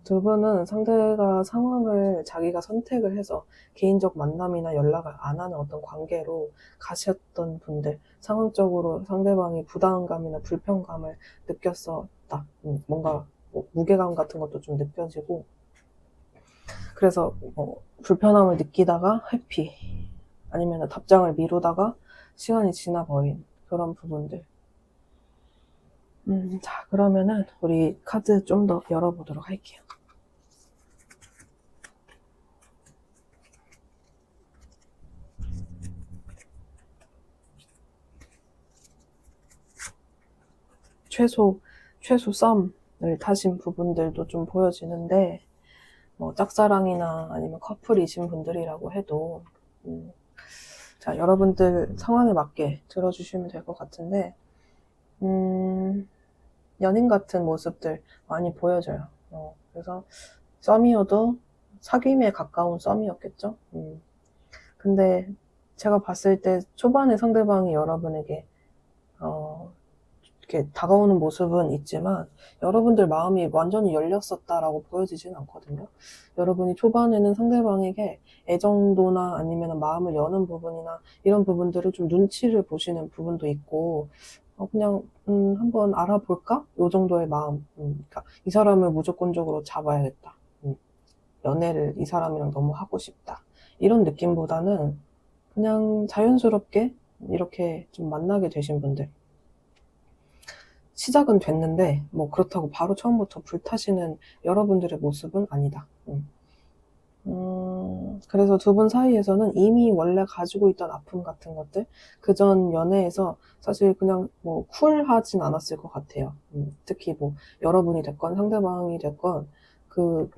두 분은 상대가 상황을 자기가 선택을 해서 개인적 만남이나 연락을 안 하는 어떤 관계로 가셨던 분들, 상황적으로 상대방이 부담감이나 불편감을 느꼈었다. 뭔가 뭐 무게감 같은 것도 좀 느껴지고, 그래서 불편함을 느끼다가 회피, 아니면 답장을 미루다가 시간이 지나버린 그런 부분들. 자, 그러면은 우리 카드 좀 더 열어보도록 할게요. 최소 썸을 타신 부분들도 좀 보여지는데, 뭐 짝사랑이나 아니면 커플이신 분들이라고 해도 자, 여러분들 상황에 맞게 들어주시면 될 것 같은데, 연인 같은 모습들 많이 보여져요. 그래서 썸이어도 사귐에 가까운 썸이었겠죠. 근데 제가 봤을 때 초반에 상대방이 여러분에게 이렇게 다가오는 모습은 있지만 여러분들 마음이 완전히 열렸었다라고 보여지진 않거든요. 여러분이 초반에는 상대방에게 애정도나 아니면 마음을 여는 부분이나 이런 부분들을 좀 눈치를 보시는 부분도 있고, 그냥 한번 알아볼까? 요 정도의 마음. 그러니까 이 사람을 무조건적으로 잡아야겠다. 연애를 이 사람이랑 너무 하고 싶다. 이런 느낌보다는 그냥 자연스럽게 이렇게 좀 만나게 되신 분들. 시작은 됐는데 뭐 그렇다고 바로 처음부터 불타시는 여러분들의 모습은 아니다. 그래서 두 분 사이에서는 이미 원래 가지고 있던 아픔 같은 것들, 그전 연애에서 사실 그냥 뭐 쿨하진 않았을 것 같아요. 특히 뭐 여러분이 됐건 상대방이 됐건 그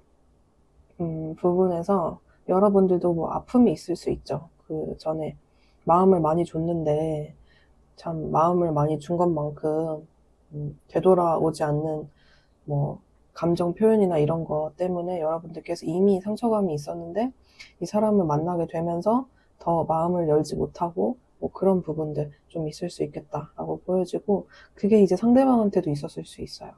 부분에서 여러분들도 뭐 아픔이 있을 수 있죠. 그 전에 마음을 많이 줬는데 참 마음을 많이 준 것만큼 되돌아오지 않는 뭐 감정 표현이나 이런 거 때문에 여러분들께서 이미 상처감이 있었는데 이 사람을 만나게 되면서 더 마음을 열지 못하고 뭐 그런 부분들 좀 있을 수 있겠다라고 보여지고, 그게 이제 상대방한테도 있었을 수 있어요.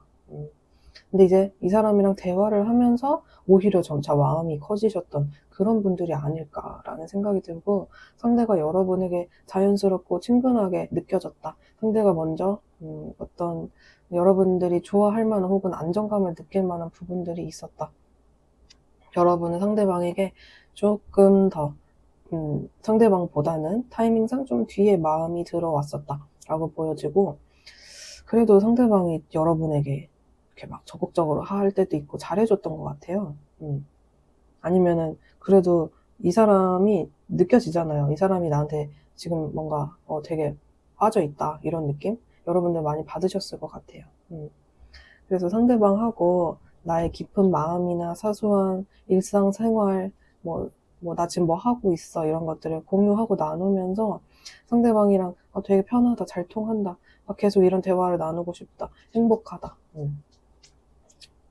근데 이제 이 사람이랑 대화를 하면서 오히려 점차 마음이 커지셨던 그런 분들이 아닐까라는 생각이 들고, 상대가 여러분에게 자연스럽고 친근하게 느껴졌다. 상대가 먼저 어떤 여러분들이 좋아할 만한 혹은 안정감을 느낄 만한 부분들이 있었다. 여러분은 상대방에게 조금 더 상대방보다는 타이밍상 좀 뒤에 마음이 들어왔었다 라고 보여지고, 그래도 상대방이 여러분에게 이렇게 막 적극적으로 할 때도 있고 잘해줬던 것 같아요. 아니면은 그래도 이 사람이 느껴지잖아요. 이 사람이 나한테 지금 뭔가 되게 빠져있다 이런 느낌? 여러분들 많이 받으셨을 것 같아요. 그래서 상대방하고 나의 깊은 마음이나 사소한 일상생활, 나 지금 뭐 하고 있어 이런 것들을 공유하고 나누면서 상대방이랑 되게 편하다, 잘 통한다, 계속 이런 대화를 나누고 싶다, 행복하다.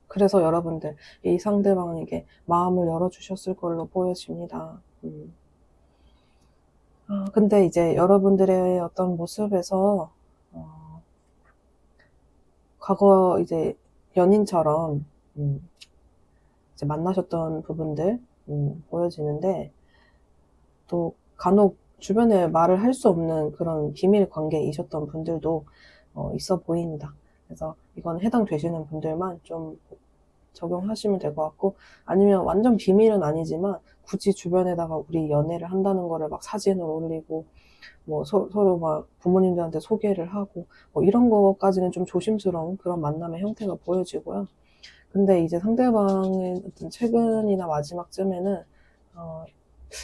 그래서 여러분들 이 상대방에게 마음을 열어주셨을 걸로 보여집니다. 근데 이제 여러분들의 어떤 모습에서 과거 이제 연인처럼 이제 만나셨던 부분들 보여지는데, 또 간혹 주변에 말을 할 수 없는 그런 비밀 관계이셨던 분들도 있어 보입니다. 그래서 이건 해당되시는 분들만 좀 적용하시면 될 것 같고, 아니면 완전 비밀은 아니지만 굳이 주변에다가 우리 연애를 한다는 거를 막 사진을 올리고 뭐 서로 막 부모님들한테 소개를 하고 뭐 이런 거까지는 좀 조심스러운 그런 만남의 형태가 보여지고요. 근데 이제 상대방의 어떤 최근이나 마지막쯤에는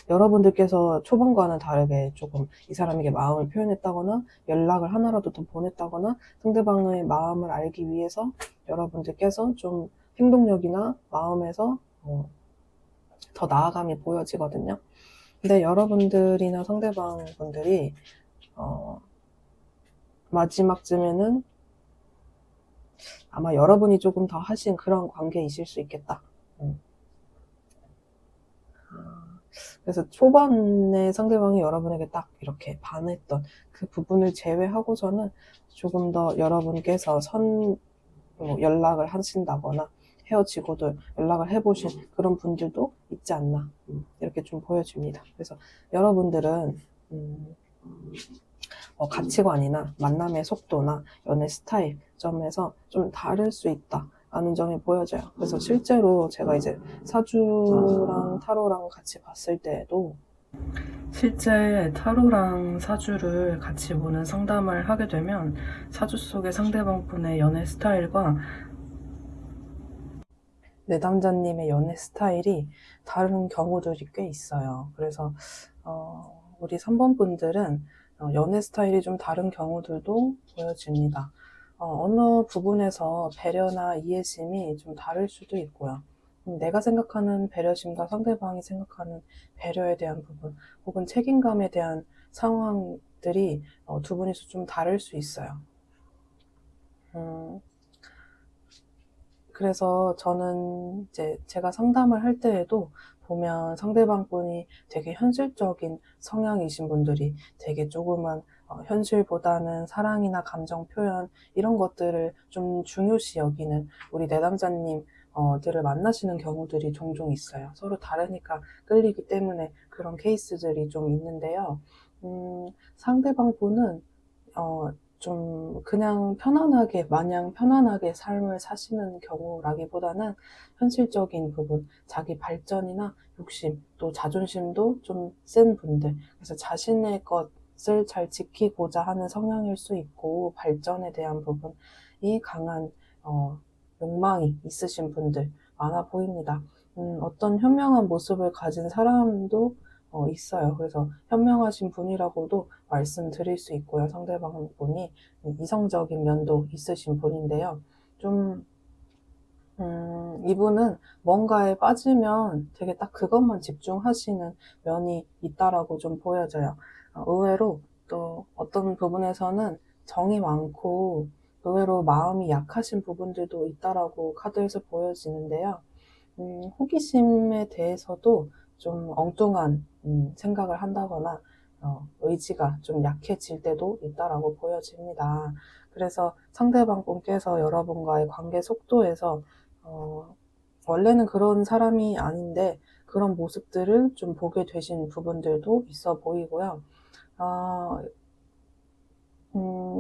여러분들께서 초반과는 다르게 조금 이 사람에게 마음을 표현했다거나 연락을 하나라도 더 보냈다거나 상대방의 마음을 알기 위해서 여러분들께서 좀 행동력이나 마음에서 더 나아감이 보여지거든요. 근데 여러분들이나 상대방 분들이 마지막쯤에는 아마 여러분이 조금 더 하신 그런 관계이실 수 있겠다. 그래서 초반에 상대방이 여러분에게 딱 이렇게 반했던 그 부분을 제외하고서는 조금 더 여러분께서 연락을 하신다거나 헤어지고도 연락을 해보신 그런 분들도 있지 않나, 이렇게 좀 보여집니다. 그래서 여러분들은 가치관이나 만남의 속도나 연애 스타일 점에서 좀 다를 수 있다 라는 점이 보여져요. 그래서 실제로 제가 이제 사주랑 타로랑 같이 봤을 때에도 실제 타로랑 사주를 같이 보는 상담을 하게 되면 사주 속의 상대방분의 연애 스타일과 내담자님의 연애 스타일이 다른 경우들이 꽤 있어요. 그래서 우리 3번 분들은 연애 스타일이 좀 다른 경우들도 보여집니다. 어느 부분에서 배려나 이해심이 좀 다를 수도 있고요. 내가 생각하는 배려심과 상대방이 생각하는 배려에 대한 부분, 혹은 책임감에 대한 상황들이 두 분이서 좀 다를 수 있어요. 그래서 저는 이제 제가 상담을 할 때에도 보면 상대방 분이 되게 현실적인 성향이신 분들이 되게 조금은 현실보다는 사랑이나 감정 표현 이런 것들을 좀 중요시 여기는 우리 내담자님 들을 만나시는 경우들이 종종 있어요. 서로 다르니까 끌리기 때문에 그런 케이스들이 좀 있는데요. 상대방 분은 좀 그냥 마냥 편안하게 삶을 사시는 경우라기보다는 현실적인 부분, 자기 발전이나 욕심, 또 자존심도 좀 센 분들, 그래서 자신의 것을 잘 지키고자 하는 성향일 수 있고, 발전에 대한 부분이 강한 욕망이 있으신 분들 많아 보입니다. 어떤 현명한 모습을 가진 사람도 있어요. 그래서 현명하신 분이라고도 말씀드릴 수 있고요. 상대방 분이 이성적인 면도 있으신 분인데요. 좀 이분은 뭔가에 빠지면 되게 딱 그것만 집중하시는 면이 있다라고 좀 보여져요. 의외로 또 어떤 부분에서는 정이 많고 의외로 마음이 약하신 부분들도 있다라고 카드에서 보여지는데요. 호기심에 대해서도 좀 엉뚱한 생각을 한다거나 의지가 좀 약해질 때도 있다라고 보여집니다. 그래서 상대방 분께서 여러분과의 관계 속도에서 원래는 그런 사람이 아닌데 그런 모습들을 좀 보게 되신 부분들도 있어 보이고요.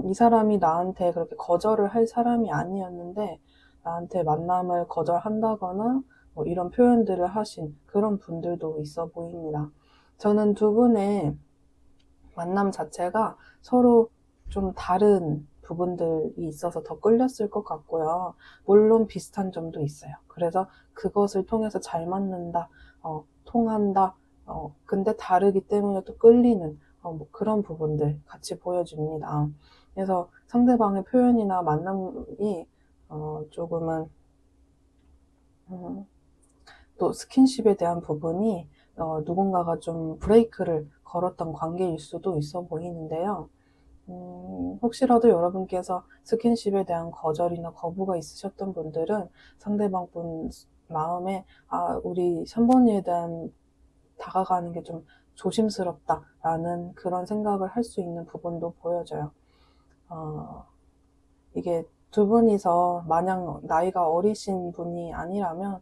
이 사람이 나한테 그렇게 거절을 할 사람이 아니었는데 나한테 만남을 거절한다거나 뭐 이런 표현들을 하신 그런 분들도 있어 보입니다. 저는 두 분의 만남 자체가 서로 좀 다른 부분들이 있어서 더 끌렸을 것 같고요. 물론 비슷한 점도 있어요. 그래서 그것을 통해서 잘 맞는다, 통한다, 근데 다르기 때문에 또 끌리는 뭐 그런 부분들 같이 보여줍니다. 그래서 상대방의 표현이나 만남이 조금은 또 스킨십에 대한 부분이 누군가가 좀 브레이크를 걸었던 관계일 수도 있어 보이는데요. 혹시라도 여러분께서 스킨십에 대한 거절이나 거부가 있으셨던 분들은 상대방 분 마음에 우리 3번이에 대한 다가가는 게 좀 조심스럽다라는 그런 생각을 할 수 있는 부분도 보여져요. 이게 두 분이서 마냥 나이가 어리신 분이 아니라면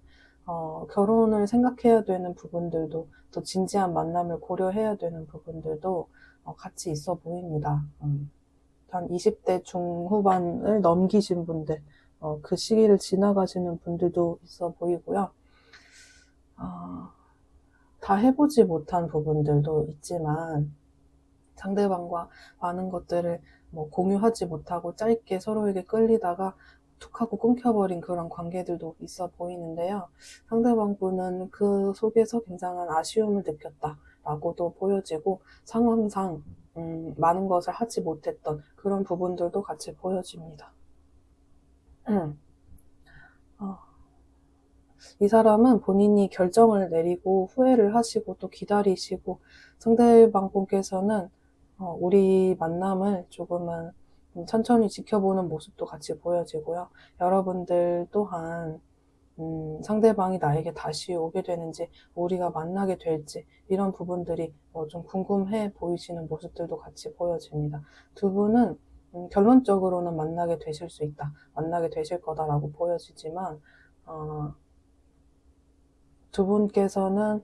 결혼을 생각해야 되는 부분들도 또 진지한 만남을 고려해야 되는 부분들도 같이 있어 보입니다. 한 20대 중후반을 넘기신 분들, 그 시기를 지나가시는 분들도 있어 보이고요. 다 해보지 못한 부분들도 있지만 상대방과 많은 것들을 뭐 공유하지 못하고 짧게 서로에게 끌리다가 툭 하고 끊겨버린 그런 관계들도 있어 보이는데요. 상대방 분은 그 속에서 굉장한 아쉬움을 느꼈다라고도 보여지고 상황상 많은 것을 하지 못했던 그런 부분들도 같이 보여집니다. 이 사람은 본인이 결정을 내리고 후회를 하시고 또 기다리시고 상대방 분께서는 우리 만남을 조금은 천천히 지켜보는 모습도 같이 보여지고요. 여러분들 또한 상대방이 나에게 다시 오게 되는지, 우리가 만나게 될지, 이런 부분들이 좀 궁금해 보이시는 모습들도 같이 보여집니다. 두 분은 결론적으로는 만나게 되실 수 있다, 만나게 되실 거다라고 보여지지만, 두 분께서는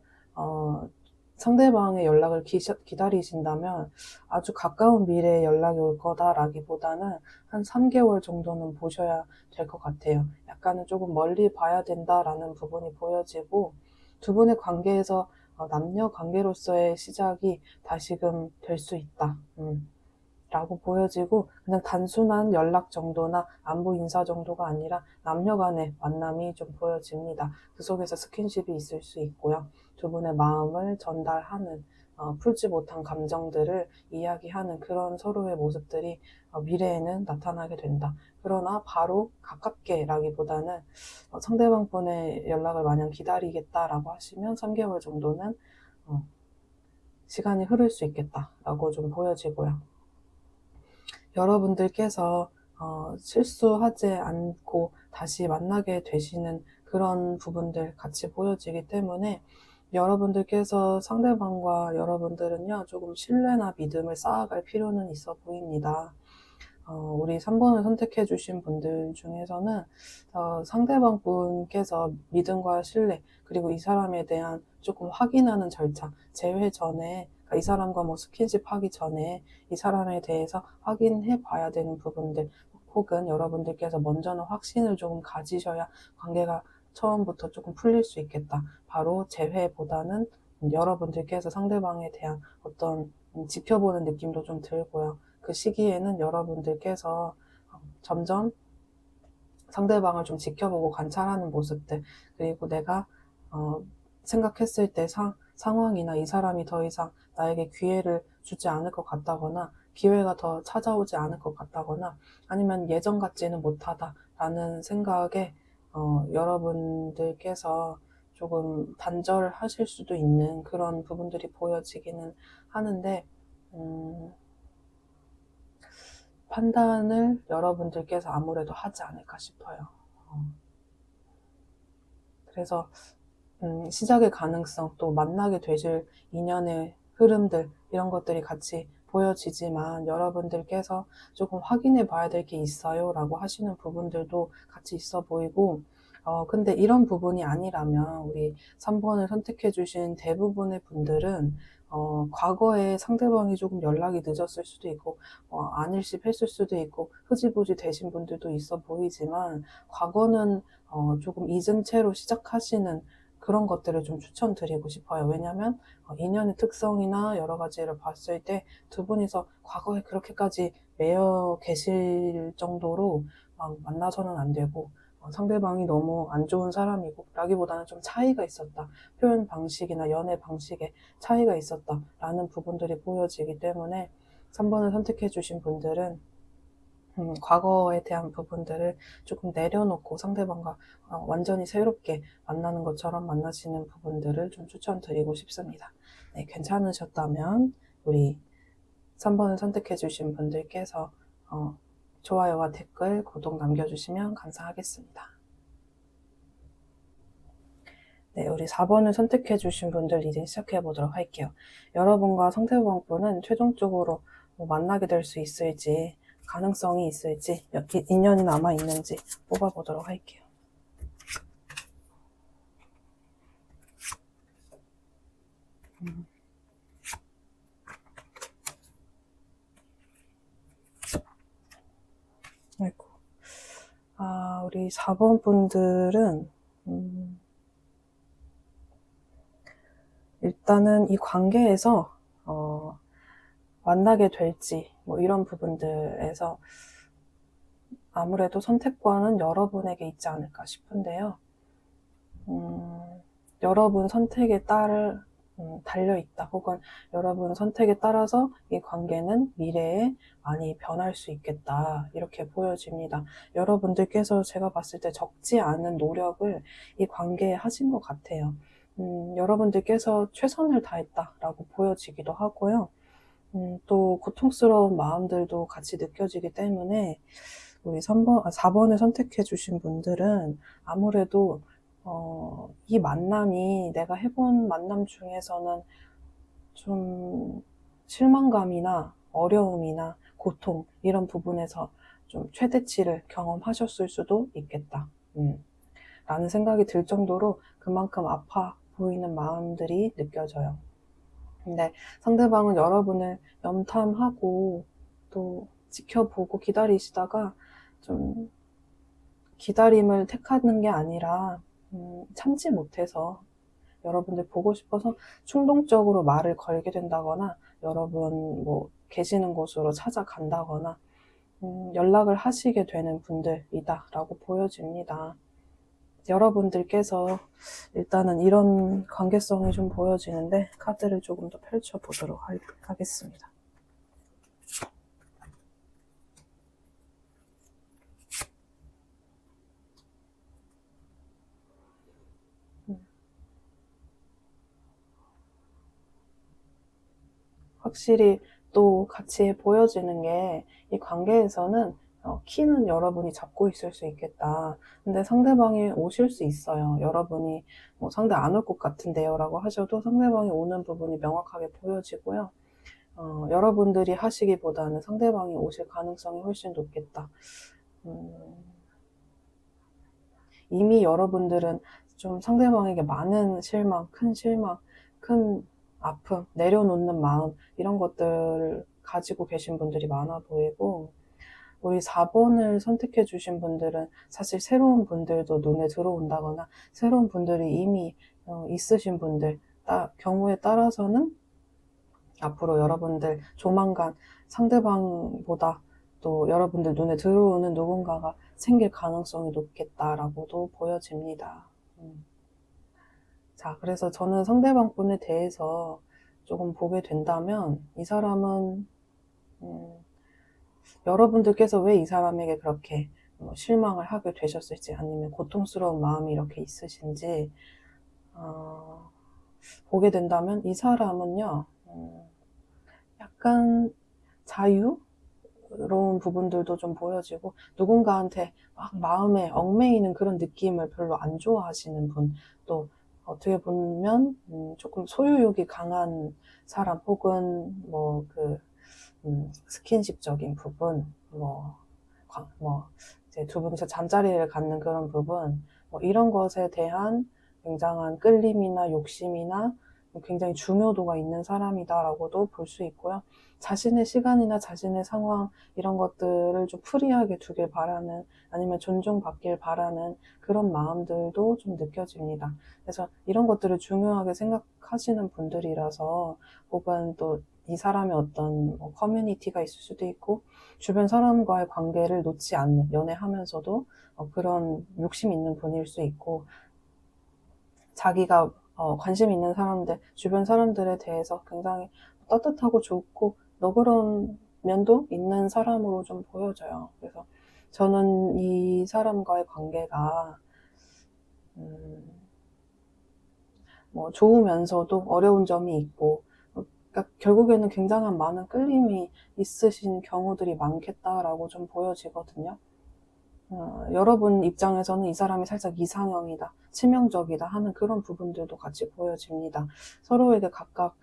상대방의 연락을 기다리신다면 아주 가까운 미래에 연락이 올 거다라기보다는 한 3개월 정도는 보셔야 될 것 같아요. 약간은 조금 멀리 봐야 된다라는 부분이 보여지고, 두 분의 관계에서 남녀 관계로서의 시작이 다시금 될 수 있다 라고 보여지고, 그냥 단순한 연락 정도나 안부 인사 정도가 아니라 남녀 간의 만남이 좀 보여집니다. 그 속에서 스킨십이 있을 수 있고요. 두 분의 마음을 전달하는, 풀지 못한 감정들을 이야기하는 그런 서로의 모습들이 미래에는 나타나게 된다. 그러나 바로 가깝게라기보다는 상대방 분의 연락을 마냥 기다리겠다라고 하시면 3개월 정도는 시간이 흐를 수 있겠다라고 좀 보여지고요. 여러분들께서 실수하지 않고 다시 만나게 되시는 그런 부분들 같이 보여지기 때문에, 여러분들께서 상대방과 여러분들은요, 조금 신뢰나 믿음을 쌓아갈 필요는 있어 보입니다. 우리 3번을 선택해 주신 분들 중에서는 상대방 분께서 믿음과 신뢰, 그리고 이 사람에 대한 조금 확인하는 절차, 재회 전에, 이 사람과 스킨십 하기 전에 이 사람에 대해서 확인해 봐야 되는 부분들, 혹은 여러분들께서 먼저는 확신을 조금 가지셔야 관계가 처음부터 조금 풀릴 수 있겠다. 바로 재회보다는 여러분들께서 상대방에 대한 어떤 지켜보는 느낌도 좀 들고요. 그 시기에는 여러분들께서 점점 상대방을 좀 지켜보고 관찰하는 모습들, 그리고 내가 생각했을 때 상황이나 이 사람이 더 이상 나에게 기회를 주지 않을 것 같다거나, 기회가 더 찾아오지 않을 것 같다거나, 아니면 예전 같지는 못하다라는 생각에 여러분들께서 조금 단절하실 수도 있는 그런 부분들이 보여지기는 하는데, 판단을 여러분들께서 아무래도 하지 않을까 싶어요. 그래서 시작의 가능성, 또 만나게 되실 인연의 흐름들, 이런 것들이 같이 보여지지만, 여러분들께서 조금 확인해 봐야 될 게 있어요 라고 하시는 부분들도 같이 있어 보이고, 근데 이런 부분이 아니라면 우리 3번을 선택해 주신 대부분의 분들은 과거에 상대방이 조금 연락이 늦었을 수도 있고, 안일십했을 수도 있고, 흐지부지 되신 분들도 있어 보이지만, 과거는 조금 잊은 채로 시작하시는 그런 것들을 좀 추천드리고 싶어요. 왜냐면 인연의 특성이나 여러 가지를 봤을 때 두 분이서 과거에 그렇게까지 매여 계실 정도로 막 만나서는 안 되고, 상대방이 너무 안 좋은 사람이고 라기보다는 좀 차이가 있었다, 표현 방식이나 연애 방식에 차이가 있었다 라는 부분들이 보여지기 때문에, 3번을 선택해 주신 분들은 과거에 대한 부분들을 조금 내려놓고 상대방과 완전히 새롭게 만나는 것처럼 만나시는 부분들을 좀 추천드리고 싶습니다. 네, 괜찮으셨다면 우리 3번을 선택해 주신 분들께서 좋아요와 댓글, 구독 남겨주시면 감사하겠습니다. 네, 우리 4번을 선택해 주신 분들 이제 시작해 보도록 할게요. 여러분과 상대방분은 최종적으로 만나게 될 수 있을지, 가능성이 있을지, 인연이 남아있는지 뽑아보도록 할게요. 아이고. 우리 4번 분들은, 일단은 이 관계에서, 만나게 될지, 이런 부분들에서 아무래도 선택권은 여러분에게 있지 않을까 싶은데요. 여러분 선택에 달려있다, 혹은 여러분 선택에 따라서 이 관계는 미래에 많이 변할 수 있겠다, 이렇게 보여집니다. 여러분들께서 제가 봤을 때 적지 않은 노력을 이 관계에 하신 것 같아요. 여러분들께서 최선을 다했다라고 보여지기도 하고요. 또 고통스러운 마음들도 같이 느껴지기 때문에, 우리 4번을 선택해 주신 분들은 아무래도 이 만남이 내가 해본 만남 중에서는 좀 실망감이나 어려움이나 고통 이런 부분에서 좀 최대치를 경험하셨을 수도 있겠다. 라는 생각이 들 정도로 그만큼 아파 보이는 마음들이 느껴져요. 근데 상대방은 여러분을 염탐하고 또 지켜보고 기다리시다가 좀 기다림을 택하는 게 아니라 참지 못해서 여러분들 보고 싶어서 충동적으로 말을 걸게 된다거나 여러분 뭐 계시는 곳으로 찾아간다거나 연락을 하시게 되는 분들이다 라고 보여집니다. 여러분들께서 일단은 이런 관계성이 좀 보여지는데 카드를 조금 더 펼쳐보도록 하겠습니다. 확실히 또 같이 보여지는 게 이 관계에서는 키는 여러분이 잡고 있을 수 있겠다. 근데 상대방이 오실 수 있어요. 여러분이 뭐 상대 안 올 것 같은데요 라고 하셔도 상대방이 오는 부분이 명확하게 보여지고요. 여러분들이 하시기보다는 상대방이 오실 가능성이 훨씬 높겠다. 이미 여러분들은 좀 상대방에게 많은 실망, 큰 아픔, 내려놓는 마음 이런 것들을 가지고 계신 분들이 많아 보이고 우리 4번을 선택해 주신 분들은 사실 새로운 분들도 눈에 들어온다거나 새로운 분들이 이미 있으신 분들 경우에 따라서는 앞으로 여러분들 조만간 상대방보다 또 여러분들 눈에 들어오는 누군가가 생길 가능성이 높겠다라고도 보여집니다. 자, 그래서 저는 상대방 분에 대해서 조금 보게 된다면 이 사람은 여러분들께서 왜 이 사람에게 그렇게 실망을 하게 되셨을지 아니면 고통스러운 마음이 이렇게 있으신지 보게 된다면 이 사람은요 약간 자유로운 부분들도 좀 보여지고 누군가한테 막 마음에 얽매이는 그런 느낌을 별로 안 좋아하시는 분, 또 어떻게 보면 조금 소유욕이 강한 사람 혹은 뭐 스킨십적인 부분, 이제 두 분이서 잠자리를 갖는 그런 부분, 이런 것에 대한 굉장한 끌림이나 욕심이나 굉장히 중요도가 있는 사람이다라고도 볼 수 있고요. 자신의 시간이나 자신의 상황 이런 것들을 좀 프리하게 두길 바라는 아니면 존중받길 바라는 그런 마음들도 좀 느껴집니다. 그래서 이런 것들을 중요하게 생각하시는 분들이라서 혹은 또 이 사람의 어떤 커뮤니티가 있을 수도 있고 주변 사람과의 관계를 놓지 않는 연애하면서도 그런 욕심 있는 분일 수 있고 자기가 관심 있는 사람들, 주변 사람들에 대해서 굉장히 따뜻하고 좋고 너그러운 면도 있는 사람으로 좀 보여져요. 그래서 저는 이 사람과의 관계가 좋으면서도 어려운 점이 있고 그러니까 결국에는 굉장한 많은 끌림이 있으신 경우들이 많겠다라고 좀 보여지거든요. 여러분 입장에서는 이 사람이 살짝 이상형이다, 치명적이다 하는 그런 부분들도 같이 보여집니다. 서로에게 각각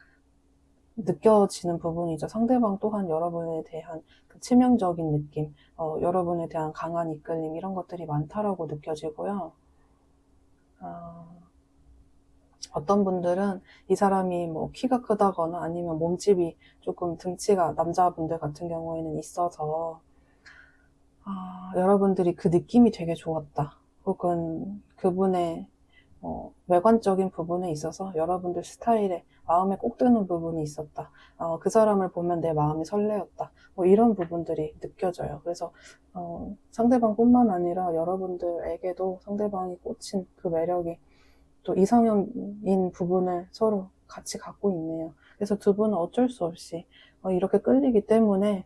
느껴지는 부분이죠. 상대방 또한 여러분에 대한 그 치명적인 느낌, 여러분에 대한 강한 이끌림 이런 것들이 많다라고 느껴지고요. 어떤 분들은 이 사람이 키가 크다거나 아니면 몸집이 조금 등치가 남자분들 같은 경우에는 있어서 여러분들이 그 느낌이 되게 좋았다. 혹은 그분의 외관적인 부분에 있어서 여러분들 스타일에 마음에 꼭 드는 부분이 있었다. 그 사람을 보면 내 마음이 설레었다. 이런 부분들이 느껴져요. 그래서 상대방뿐만 아니라 여러분들에게도 상대방이 꽂힌 그 매력이 또 이상형인 부분을 서로 같이 갖고 있네요. 그래서 두 분은 어쩔 수 없이 이렇게 끌리기 때문에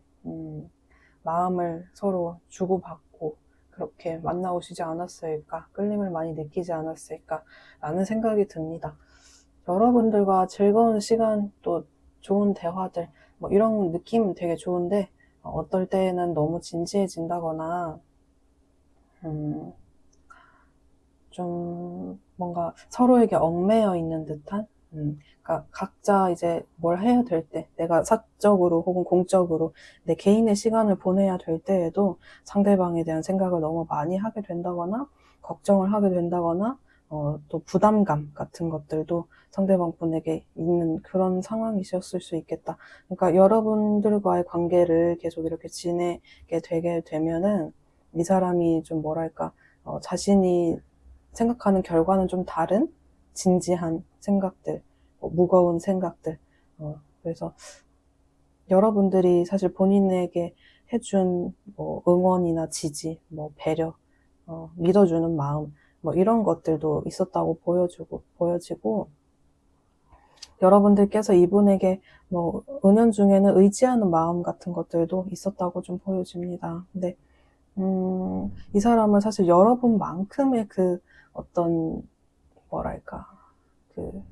마음을 서로 주고받고 그렇게 만나오시지 않았을까, 끌림을 많이 느끼지 않았을까 라는 생각이 듭니다. 여러분들과 즐거운 시간, 또 좋은 대화들 이런 느낌은 되게 좋은데 어떨 때는 너무 진지해진다거나 좀 좀 뭔가 서로에게 얽매여 있는 듯한, 그러니까 각자 이제 뭘 해야 될 때, 내가 사적으로 혹은 공적으로 내 개인의 시간을 보내야 될 때에도 상대방에 대한 생각을 너무 많이 하게 된다거나, 걱정을 하게 된다거나, 또 부담감 같은 것들도 상대방 분에게 있는 그런 상황이셨을 수 있겠다. 그러니까 여러분들과의 관계를 계속 이렇게 지내게 되게 되면은 이 사람이 좀 뭐랄까, 자신이 생각하는 결과는 좀 다른 진지한 생각들, 무거운 생각들. 그래서 여러분들이 사실 본인에게 해준 뭐 응원이나 지지, 뭐 배려, 믿어주는 마음, 뭐 이런 것들도 있었다고 보여지고, 여러분들께서 이분에게 뭐 은연중에는 의지하는 마음 같은 것들도 있었다고 좀 보여집니다. 근데 이 사람은 사실 여러분만큼의 그 어떤 뭐랄까 그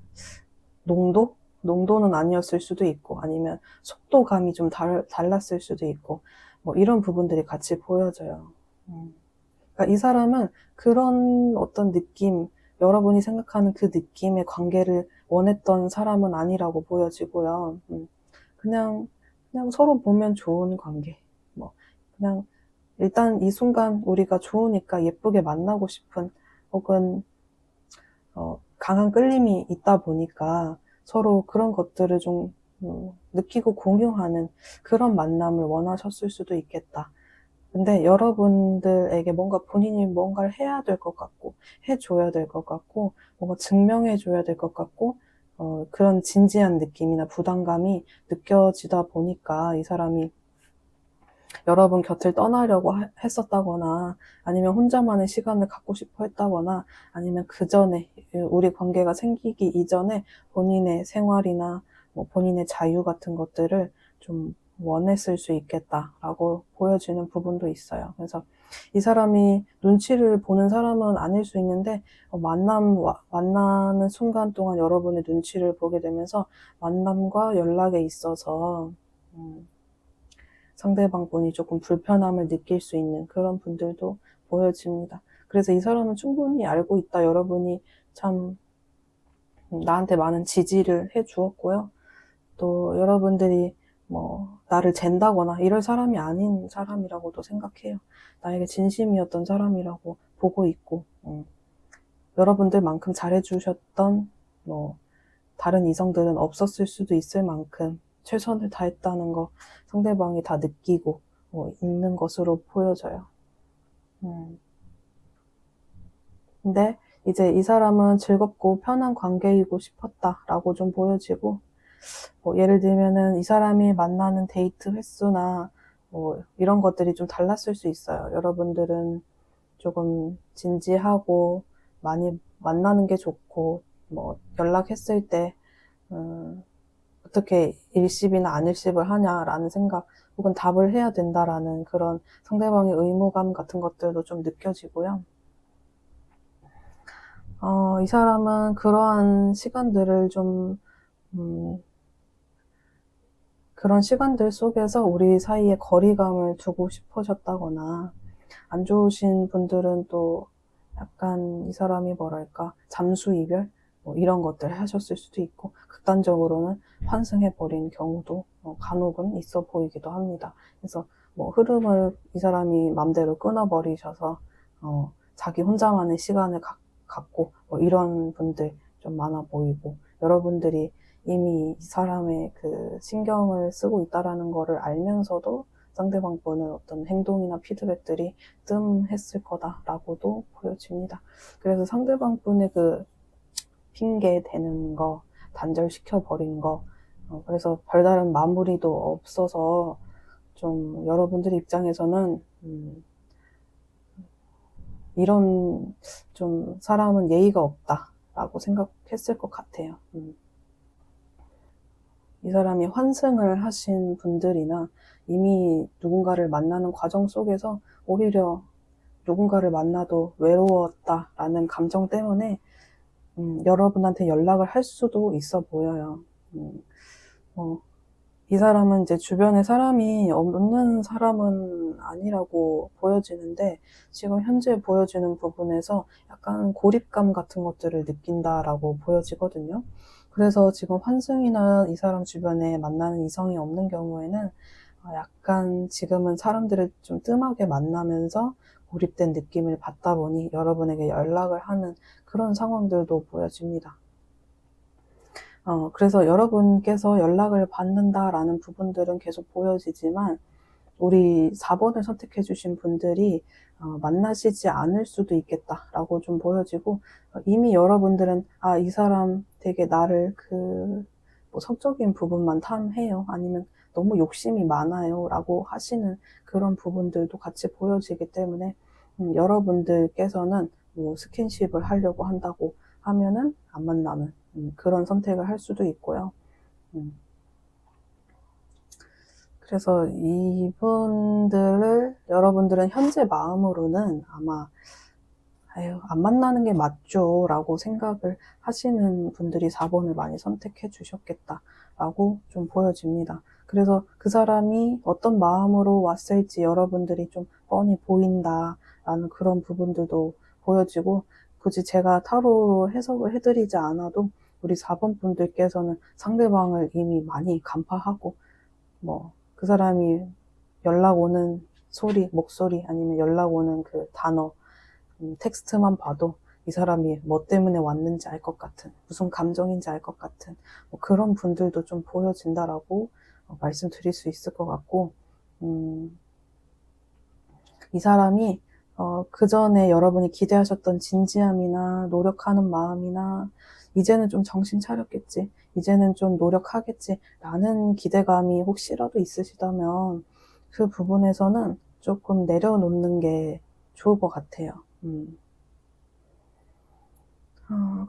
농도는 아니었을 수도 있고, 아니면 속도감이 좀 달랐을 수도 있고, 뭐 이런 부분들이 같이 보여져요. 그러니까 이 사람은 그런 어떤 느낌, 여러분이 생각하는 그 느낌의 관계를 원했던 사람은 아니라고 보여지고요. 그냥 서로 보면 좋은 관계. 뭐, 그냥 일단 이 순간 우리가 좋으니까 예쁘게 만나고 싶은, 혹은, 강한 끌림이 있다 보니까 서로 그런 것들을 좀, 느끼고 공유하는 그런 만남을 원하셨을 수도 있겠다. 근데 여러분들에게 뭔가 본인이 뭔가를 해야 될 것 같고, 해줘야 될 것 같고, 뭔가 증명해줘야 될 것 같고, 그런 진지한 느낌이나 부담감이 느껴지다 보니까 이 사람이 여러분 곁을 떠나려고 했었다거나, 아니면 혼자만의 시간을 갖고 싶어 했다거나, 아니면 그 전에, 우리 관계가 생기기 이전에 본인의 생활이나 뭐 본인의 자유 같은 것들을 좀 원했을 수 있겠다라고 보여지는 부분도 있어요. 그래서 이 사람이 눈치를 보는 사람은 아닐 수 있는데, 만나는 순간 동안 여러분의 눈치를 보게 되면서 만남과 연락에 있어서, 상대방 분이 조금 불편함을 느낄 수 있는 그런 분들도 보여집니다. 그래서 이 사람은 충분히 알고 있다. 여러분이 참 나한테 많은 지지를 해 주었고요. 또 여러분들이 뭐 나를 잰다거나 이럴 사람이 아닌 사람이라고도 생각해요. 나에게 진심이었던 사람이라고 보고 있고, 여러분들만큼 잘해주셨던 뭐 다른 이성들은 없었을 수도 있을 만큼 최선을 다했다는 거 상대방이 다 느끼고 있는 것으로 보여져요. 근데 이제 이 사람은 즐겁고 편한 관계이고 싶었다라고 좀 보여지고, 뭐 예를 들면은 이 사람이 만나는 데이트 횟수나 뭐 이런 것들이 좀 달랐을 수 있어요. 여러분들은 조금 진지하고 많이 만나는 게 좋고, 뭐 연락했을 때 어떻게 일십이나 안일십을 하냐라는 생각, 혹은 답을 해야 된다라는 그런 상대방의 의무감 같은 것들도 좀 느껴지고요. 이 사람은 그러한 시간들을 좀, 그런 시간들 속에서 우리 사이에 거리감을 두고 싶으셨다거나, 안 좋으신 분들은 또 약간 이 사람이 뭐랄까, 잠수 이별? 뭐 이런 것들 하셨을 수도 있고, 극단적으로는 환승해버린 경우도 간혹은 있어 보이기도 합니다. 그래서 뭐 흐름을 이 사람이 맘대로 끊어버리셔서, 자기 혼자만의 시간을 갖고, 뭐 이런 분들 좀 많아 보이고, 여러분들이 이미 이 사람의 그 신경을 쓰고 있다라는 거를 알면서도 상대방 분은 어떤 행동이나 피드백들이 뜸했을 거다라고도 보여집니다. 그래서 상대방 분의 그 핑계 대는 거, 단절시켜버린 거, 그래서 별다른 마무리도 없어서 좀 여러분들 입장에서는 이런 좀 사람은 예의가 없다라고 생각했을 것 같아요. 이 사람이 환승을 하신 분들이나 이미 누군가를 만나는 과정 속에서 오히려 누군가를 만나도 외로웠다라는 감정 때문에 여러분한테 연락을 할 수도 있어 보여요. 이 사람은 이제 주변에 사람이 없는 사람은 아니라고 보여지는데 지금 현재 보여지는 부분에서 약간 고립감 같은 것들을 느낀다라고 보여지거든요. 그래서 지금 환승이나 이 사람 주변에 만나는 이성이 없는 경우에는 약간 지금은 사람들을 좀 뜸하게 만나면서 고립된 느낌을 받다 보니 여러분에게 연락을 하는 그런 상황들도 보여집니다. 그래서 여러분께서 연락을 받는다라는 부분들은 계속 보여지지만 우리 4번을 선택해 주신 분들이 만나시지 않을 수도 있겠다라고 좀 보여지고, 이미 여러분들은 이 사람 되게 나를 뭐 성적인 부분만 탐해요, 아니면 너무 욕심이 많아요 라고 하시는 그런 부분들도 같이 보여지기 때문에 여러분들께서는 뭐 스킨십을 하려고 한다고 하면은 안 만나는 그런 선택을 할 수도 있고요. 그래서 여러분들은 현재 마음으로는 아마 안 만나는 게 맞죠 라고 생각을 하시는 분들이 4번을 많이 선택해 주셨겠다라고 좀 보여집니다. 그래서 그 사람이 어떤 마음으로 왔을지 여러분들이 좀 뻔히 보인다라는 그런 부분들도 보여지고, 굳이 제가 타로로 해석을 해드리지 않아도 우리 4번 분들께서는 상대방을 이미 많이 간파하고, 그 사람이 연락 오는 소리, 목소리, 아니면 연락 오는 그 단어, 텍스트만 봐도 이 사람이 뭐 때문에 왔는지 알 것 같은, 무슨 감정인지 알 것 같은 그런 분들도 좀 보여진다라고 말씀드릴 수 있을 것 같고, 이 사람이 그 전에 여러분이 기대하셨던 진지함이나 노력하는 마음이나 이제는 좀 정신 차렸겠지, 이제는 좀 노력하겠지 라는 기대감이 혹시라도 있으시다면 그 부분에서는 조금 내려놓는 게 좋을 것 같아요.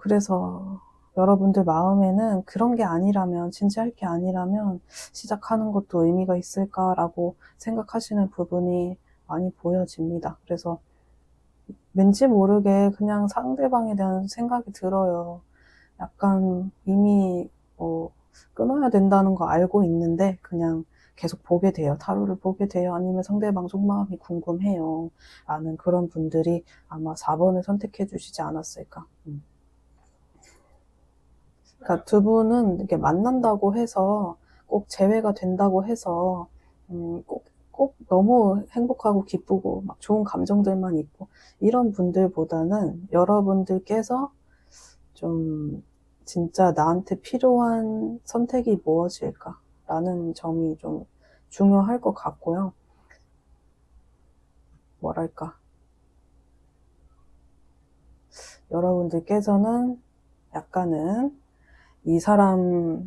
그래서 여러분들 마음에는 그런 게 아니라면, 진지할 게 아니라면 시작하는 것도 의미가 있을까라고 생각하시는 부분이 많이 보여집니다. 그래서 왠지 모르게 그냥 상대방에 대한 생각이 들어요. 약간 이미 끊어야 된다는 거 알고 있는데 그냥 계속 보게 돼요. 타로를 보게 돼요. 아니면 상대방 속마음이 궁금해요 라는 그런 분들이 아마 4번을 선택해 주시지 않았을까. 그러니까 두 분은 이렇게 만난다고 해서, 꼭 재회가 된다고 해서 꼭 너무 행복하고 기쁘고 막 좋은 감정들만 있고 이런 분들보다는 여러분들께서 좀 진짜 나한테 필요한 선택이 무엇일까 라는 점이 좀 중요할 것 같고요. 뭐랄까, 여러분들께서는 약간은 이 사람에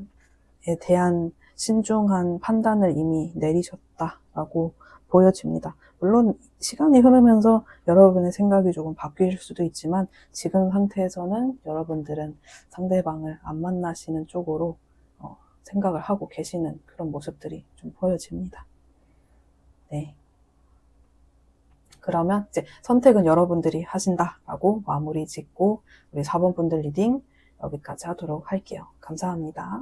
대한 신중한 판단을 이미 내리셨다라고 보여집니다. 물론 시간이 흐르면서 여러분의 생각이 조금 바뀔 수도 있지만 지금 상태에서는 여러분들은 상대방을 안 만나시는 쪽으로 생각을 하고 계시는 그런 모습들이 좀 보여집니다. 네. 그러면 이제 선택은 여러분들이 하신다라고 마무리 짓고 우리 4번 분들 리딩 여기까지 하도록 할게요. 감사합니다.